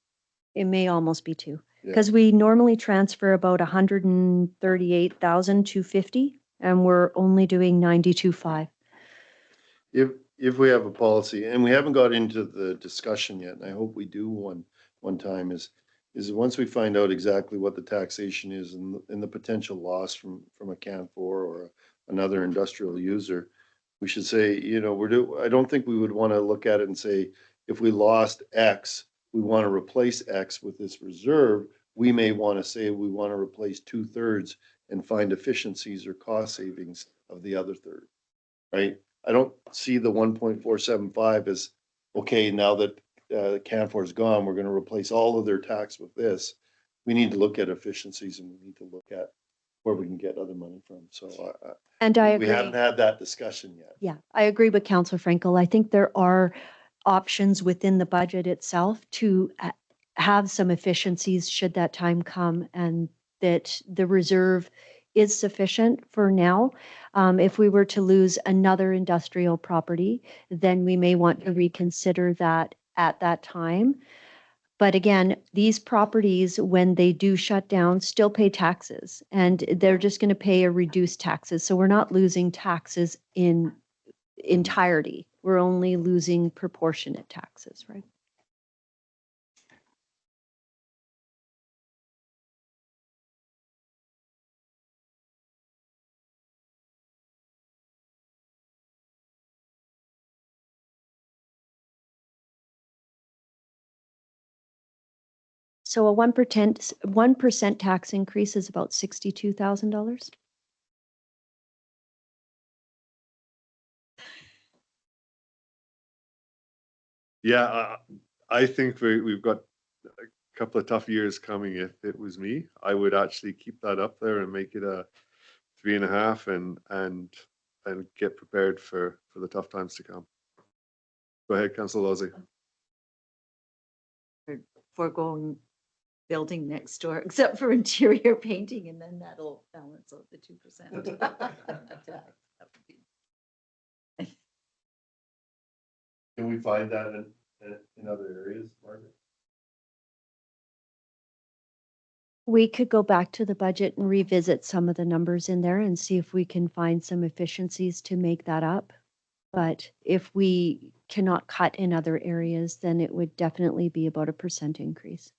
It may almost be two, Yeah. because we normally transfer about 138,250 and we're only doing 92.5. If we have a policy, and we haven't got into the discussion yet, and I hope we do one time, is once we find out exactly what the taxation is and the potential loss from a CAN4 or another industrial user, we should say, I don't think we would want to look at it and say, if we lost X, we want to replace X with this reserve. We may want to say we want to replace 2/3 and find efficiencies or cost savings of the other third, right? I don't see the 1.475 as, okay, now that CAN4 is gone, we're going to replace all of their tax with this. We need to look at efficiencies and we need to look at where we can get other money from. So And I we agree. haven't had that discussion yet. Yeah, I agree with Councillor Frankel. I think there are options within the budget itself to have some efficiencies should that time come, and that the reserve is sufficient for now. If we were to lose another industrial property, then we may want to reconsider that at that time. But again, these properties, when they do shut down, still pay taxes, and they're just going to pay a reduced taxes. So we're not losing taxes in entirety. We're only losing proportionate taxes, right? So a 1% tax increase is about $62,000. Yeah, I think we've got a couple of tough years coming. If it was me, I would actually keep that up there and make it a 3.5 and get prepared for the tough times to come. Go ahead, Councillor Lozzie. Foregoing building next door, except for interior painting, and then that'll balance out the 2%. Can we find that in other areas, Margaret? We could go back to the budget and revisit some of the numbers in there and see if we can find some efficiencies to make that up. But if we cannot cut in other areas, then it would definitely be about a % increase.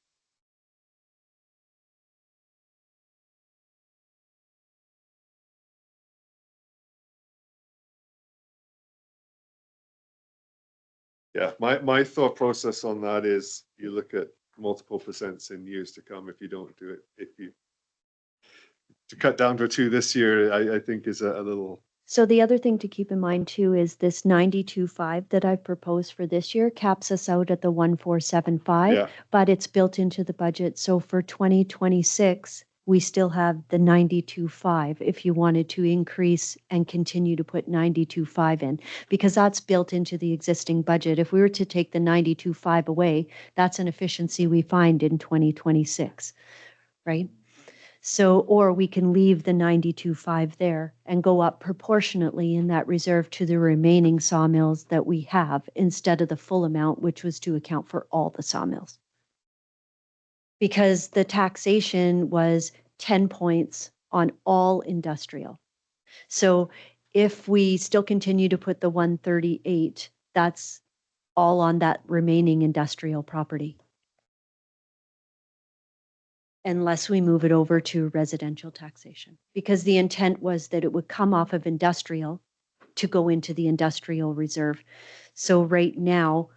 Yeah, my thought process on that is you look at multiple percents in years to come if you don't do it. To cut down to 2 this year, I think is a little. So the other thing to keep in mind too is this 92.5 that I've proposed for this year caps us out at the 1.475, Yeah. but it's built into the budget. So for 2026, we still have the 92.5 if you wanted to increase and continue to put 92.5 in, because that's built into the existing budget. If we were to take the 92.5 away, that's an efficiency we find in 2026, right? So, or we can leave the 92.5 there and go up proportionately in that reserve to the remaining sawmills that we have instead of the full amount, which was to account for all the sawmills. Because the taxation was 10 points on all industrial. So if we still continue to put the 138, that's all on that remaining industrial property. Unless we move it over to residential taxation, because the intent was that it would come off of industrial to go into the industrial reserve. So right now,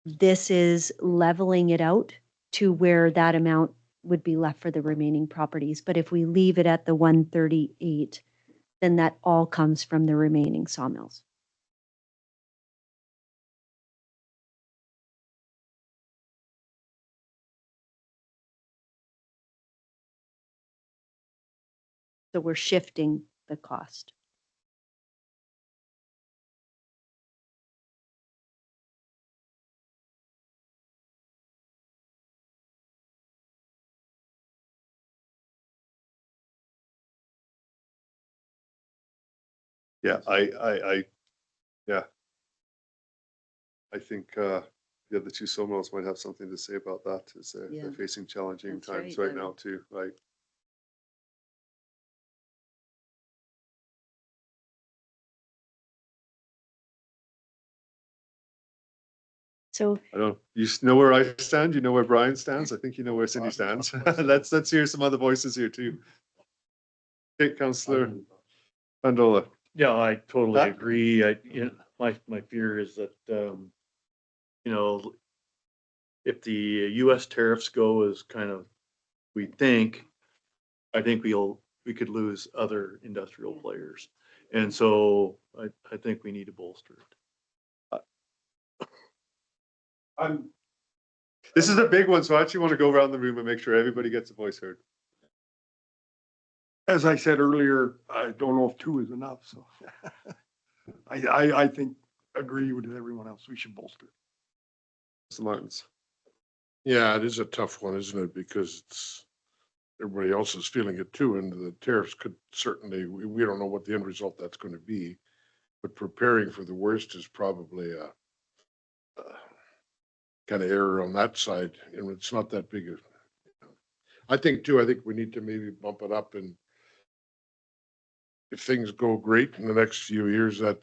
this is leveling it out to where that amount would be left for the remaining properties. But if we leave it at the 138, then that all comes from the remaining sawmills. So we're shifting the cost. Yeah, yeah. I think, the other two sawmills might have something to say about that, as they're Yeah. facing challenging That's times right, right now too, right? So I don't, you know where I stand, you know where Brian stands, I think you know where Cindy stands. Let's hear some other voices here too. Okay, Councillor Bandola. Yeah, I totally Huh? agree. My fear is that, you know, if the US tariffs go as kind of, we think, I think we could lose other industrial players. And so I think we need to bolster it. This is a big one, so I actually want to go around the room and make sure everybody gets a voice heard. As I said earlier, I don't know if two is enough, so. I think, agree with everyone else, we should bolster. Mr. Martins. Yeah, it is a tough one, isn't it? Because it's, everybody else is feeling it too, and the tariffs could certainly, we don't know what the end result that's going to be. But preparing for the worst is probably a kind of error on that side, and it's not that big of. I think too, I think we need to maybe bump it up, and if things go great in the next few years, then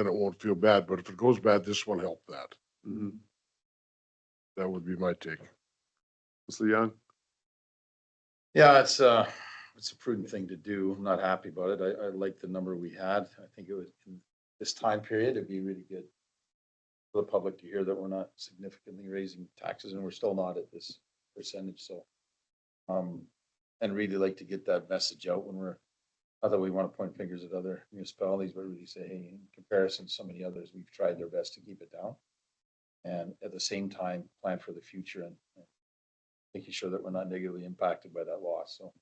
it won't feel bad. But if it goes bad, this will help that. Mhm. That would be my take. Councillor Young. Yeah, it's a prudent thing to do. I'm not happy about it. I like the number we had. I think it was in this time period, it'd be really good for the public to hear that we're not significantly raising taxes and we're still not at this percentage. So, and really like to get that message out when we're, not that we want to point fingers at other municipalities, but really say, hey, in comparison to so many others, we've tried their best to keep it down. And at the same time, plan for the future and making sure that we're not negatively impacted by that loss. So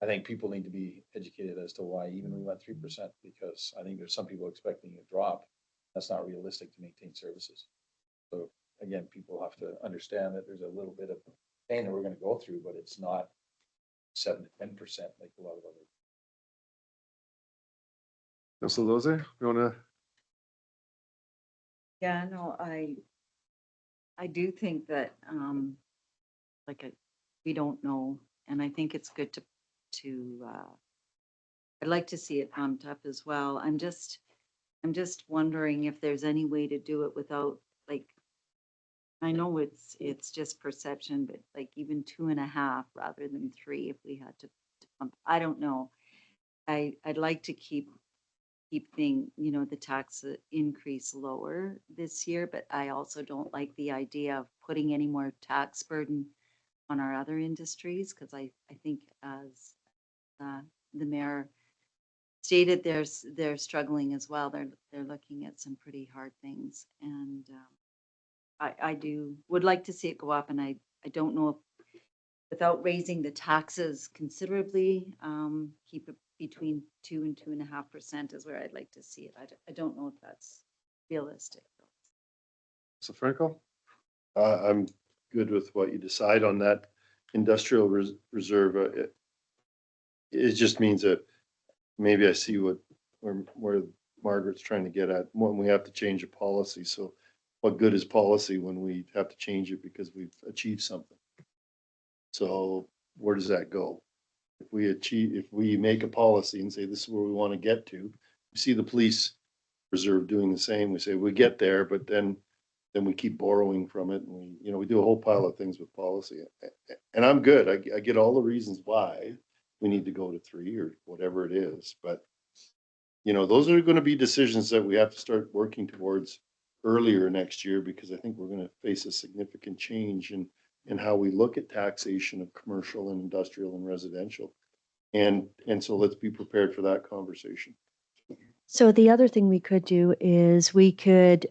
I think people need to be educated as to why even we went 3%, because I think there's some people expecting a drop. That's not realistic to maintain services. So again, people have to understand that there's a little bit of pain that we're going to go through, but it's not 7 to 10% like a lot of other. Councillor Lozier, you wanna? Yeah, no, I do think that, we don't know, and I think it's good I'd like to see it bumped up as well. I'm just wondering if there's any way to do it without, like, I know it's just perception, but like even 2.5 rather than 3, if we had to bump, I don't know. I'd like to keep the tax increase lower this year, but I also don't like the idea of putting any more tax burden on our other industries, because I think as the mayor stated, they're struggling as well. They're looking at some pretty hard things, and I would like to see it go up, and I don't know if without raising the taxes considerably, keep it between 2 and 2.5% is where I'd like to see it. I don't know if that's realistic. Mr. Franco? I'm good with what you decide on that. industrial reserve, it just means that maybe I see where Margaret's trying to get at, when we have to change a policy. So what good is policy when we have to change it because we've achieved something? So where does that go? If we make a policy and say this is where we want to get to, we see the police reserve doing the same. We say we get there, but then we keep borrowing from it, and we do a whole pile of things with policy. And I'm good. I get all the reasons why we need to go to 3 or whatever it is, but those are going to be decisions that we have to start working towards earlier next year, because I think we're going to face a significant change in how we look at taxation of commercial and industrial and residential. And so let's be prepared for that conversation. So the other thing we could do is we could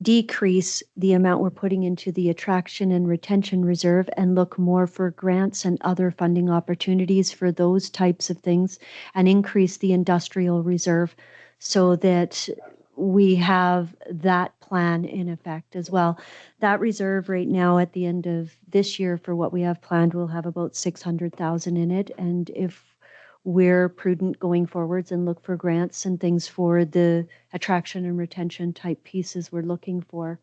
decrease the amount we're putting into the attraction and retention reserve and look more for grants and other funding opportunities for those types of things, and increase the industrial reserve so that we have that plan in effect as well. That reserve right now at the end of this year for what we have planned will have about 600,000 in it. And if we're prudent going forwards and look for grants and things for the attraction and retention type pieces we're looking for,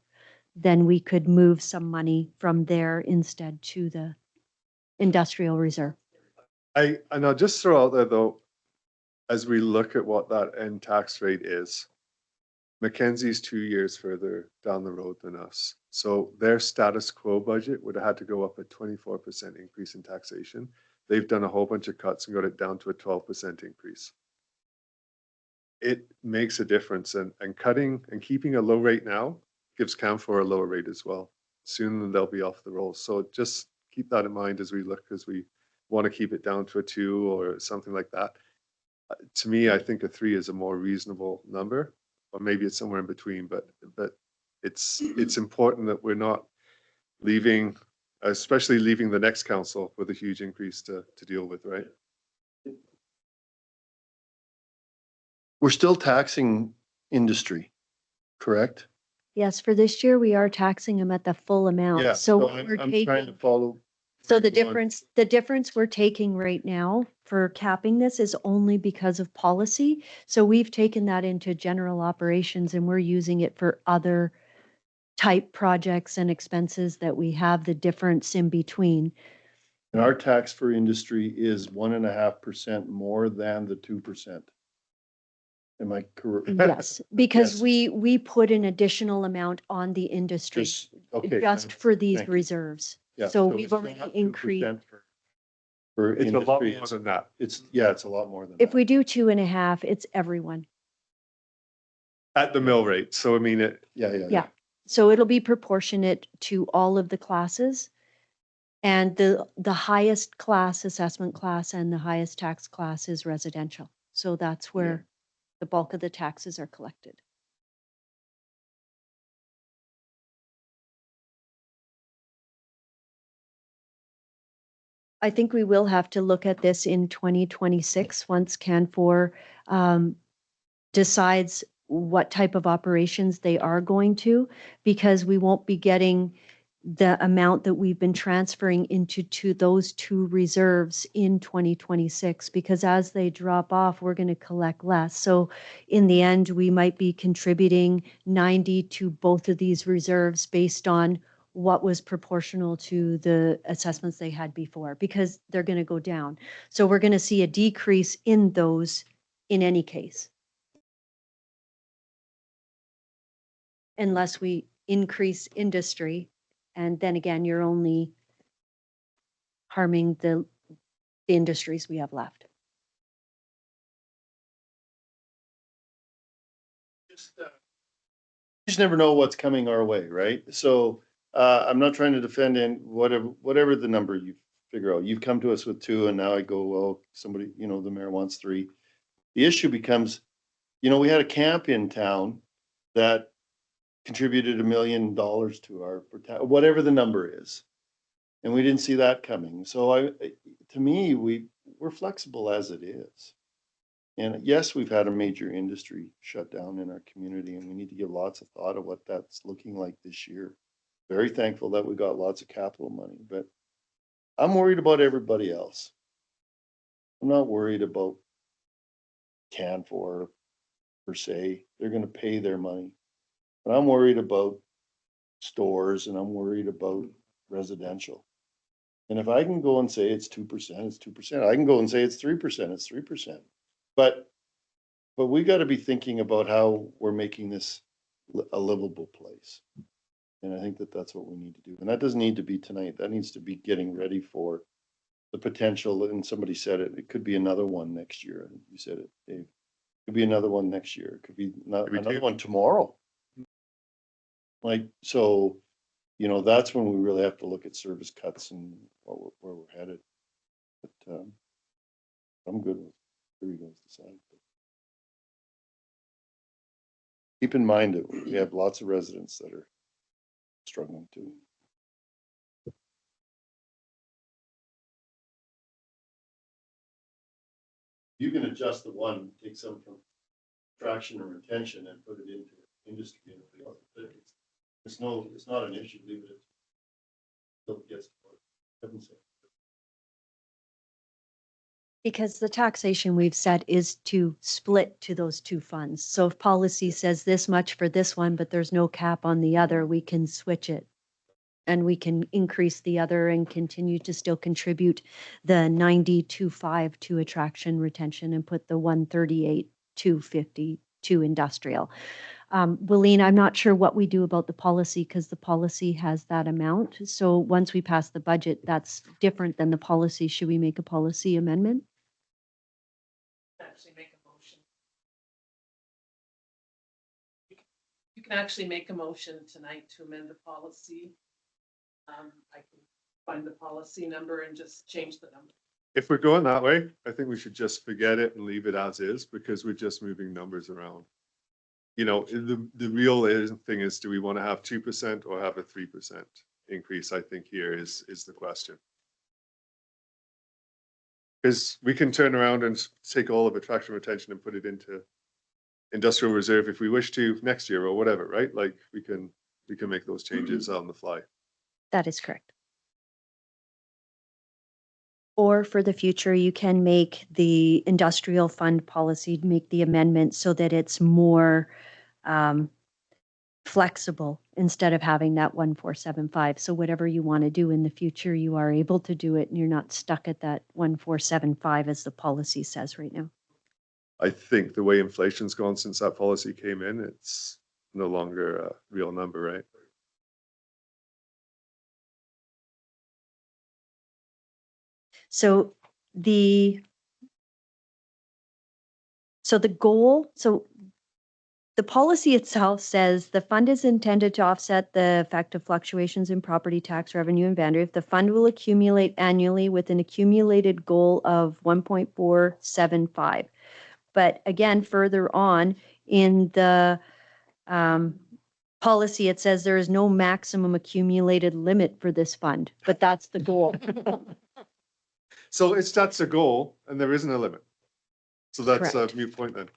then we could move some money from there instead to the industrial reserve. And I'll just throw out there though, as we look at what that end tax rate is, Mackenzie's 2 years further down the road than us. So their status quo budget would have had to go up a 24% increase in taxation. They've done a whole bunch of cuts and got it down to a 12% increase. It makes a difference, and cutting and keeping a low rate now gives Canfor a lower rate as well. Soon they'll be off the rolls. So just keep that in mind as we look, as we want to keep it down to a 2 or something like that. To me, I think a 3 is a more reasonable number, or maybe it's somewhere in between, but it's important that we're not leaving, especially leaving the next council with a huge increase to deal with, right? We're still taxing industry, correct? Yes, for this year, we are taxing them at the full amount. Yeah, So so what we're I'm trying to taking, follow. so the Go on. difference we're taking right now for capping this is only because of policy. So we've taken that into general operations and we're using it for other type projects and expenses that we have the difference in between. And our tax for industry is 1.5% more than the 2%. Am I correct? Yes, because Yes. we put an additional amount on the industry Okay. just for these thank you. reserves. Yeah, So it's we've still already not 2% increased. For It's a lot industry. more than that. It's a lot more than If that. we do 2.5, it's everyone. At the mill rate. So I mean, Yeah. So it'll be proportionate to all of the classes. And the highest class, assessment class, and the highest tax class is residential. So that's where the bulk of the taxes are collected. I think we will have to look at this in 2026 once Canfor decides what type of operations they are going to, because we won't be getting the amount that we've been transferring into those two reserves in 2026, because as they drop off, we're going to collect less. So in the end, we might be contributing 90 to both of these reserves based on what was proportional to the assessments they had before, because they're going to go down. So we're going to see a decrease in those in any case, unless we increase industry. And then again, you're only harming the industries we have left. Just never know what's coming our way, right? So I'm not trying to defend whatever the number you figure out. You've come to us with 2, and now I go, well, somebody, the mayor wants 3. The issue becomes, we had a camp in town that contributed $1 million to our, whatever the number is. And we didn't see that coming. So to me, we're flexible as it is. And yes, we've had a major industry shut down in our community, and we need to give lots of thought of what that's looking like this year. Very thankful that we got lots of capital money, but I'm worried about everybody else. I'm not worried about Canfor per se. They're gonna pay their money. But I'm worried about stores and I'm worried about residential. And if I can go and say it's 2%, it's 2%. I can go and say it's 3%, it's 3%. But we gotta be thinking about how we're making this a livable place. And I think that that's what we need to do. And that doesn't need to be tonight. That needs to be getting ready for the potential, and somebody said it, it could be another one next year. I think you said it, Dave. Could be another one next year. It could be Could be another two. one tomorrow. Like, so, that's when we really have to look at service cuts and where we're headed. But, I'm good with where you guys decide. Keep in mind that we have lots of residents that are struggling too. You can adjust the one, take some from traction or retention and put it into industry. It's not an issue, leave it. Till it gets to work. Haven't said. Because the taxation we've set is to split to those two funds. So if policy says this much for this one, but there's no cap on the other, we can switch it. And we can increase the other and continue to still contribute the 90.25 to attraction retention and put the 138.250 to industrial. Willeen, I'm not sure what we do about the policy because the policy has that amount. So once we pass the budget, that's different than the policy. Should we make a policy amendment? Actually make a motion. You can actually make a motion tonight to amend the policy. I can find the policy number and just change the number. If we're going that way, I think we should just forget it and leave it as is because we're just moving numbers around. The real thing is, do we want to have 2% or have a 3% increase? I think here is the question. Because we can turn around and take all of attraction retention and put it into industrial reserve if we wish to next year or whatever, right? Like we can make those changes on the fly. That is correct. Or for the future, you can make the industrial fund policy, make the amendment so that it's more flexible instead of having that 1475. So whatever you want to do in the future, you are able to do it and you're not stuck at that 1475 as the policy says right now. I think the way inflation's gone since that policy came in, it's no longer a real number, right? So the goal, the policy itself says the fund is intended to offset the effect of fluctuations in property tax revenue in Vanderhoof. The fund will accumulate annually with an accumulated goal of 1.475. But again, further on in the policy, it says there is no maximum accumulated limit for this fund, but that's the goal. So that's a goal and there isn't a limit. So that's Correct. a mute point then.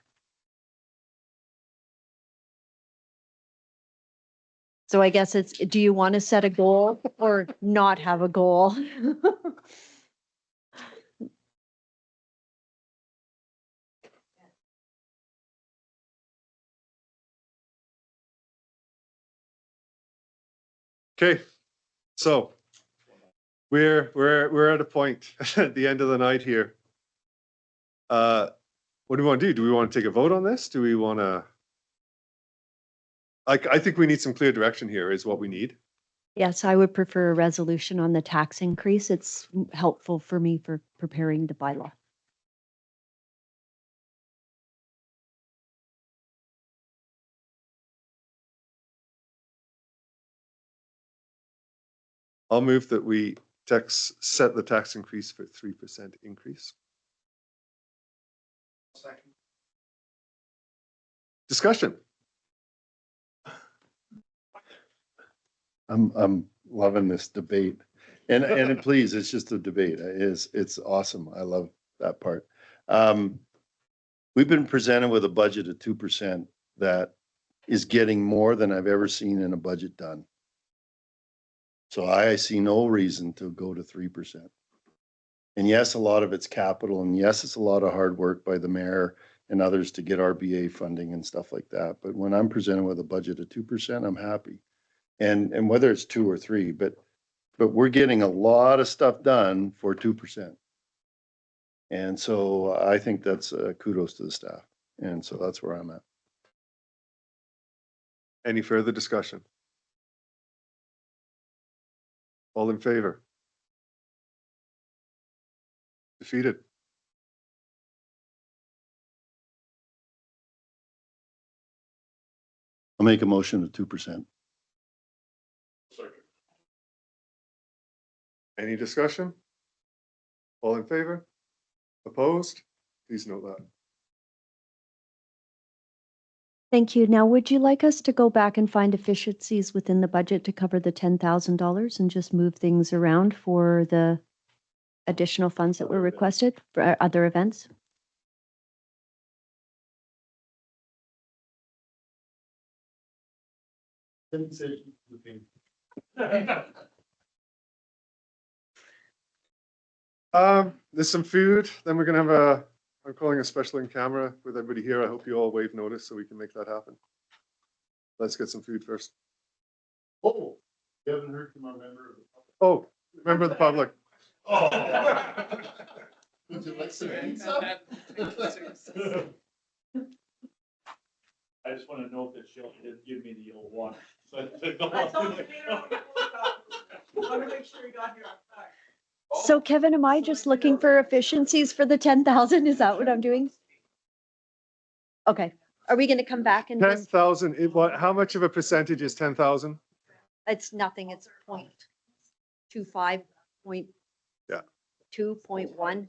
So I guess it's, do you want to set a goal or not have a goal? Okay, so we're at a point at the end of the night here. What do we want to do? Do we want to take a vote on this? Do we want to? I think we need some clear direction here is what we need. Yes, I would prefer a resolution on the tax increase. It's helpful for me for preparing the bylaw. I'll move that we set the tax increase for 3% increase. Second. Discussion. I'm loving this debate. And please, it's just a debate. It's awesome. I love that part. We've been presented with a budget of 2% that is getting more than I've ever seen in a budget done. So I see no reason to go to 3%. And yes, a lot of it's capital, and yes, it's a lot of hard work by the mayor and others to get RBA funding and stuff like that. But when I'm presented with a budget of 2%, I'm happy. And whether it's 2 or 3, but we're getting a lot of stuff done for 2%. And so I think that's kudos to the staff. And so that's where I'm at. Any further discussion? All in favor? Defeated? I'll make a motion of 2%. Any discussion? All in favor? Opposed? Please note that. Thank you. Now, would you like us to go back and find efficiencies within the budget to cover the $10,000 and just move things around for the additional funds that were requested for other events? There's some food, then we're gonna have I'm calling a special in camera with everybody here. I hope you all wave notice so we can make that happen. Let's get some food first. Oh, you haven't heard from our member of the public. Oh, member of the public. Would you like some I just want to know that she'll give me the old one. So Kevin, am I just looking for efficiencies for the 10,000? Is that what I'm doing? Okay. Are we going to come back and just, 10,000, how much of a percentage is 10,000? it's nothing, it's 0.25, Yeah. 2.1.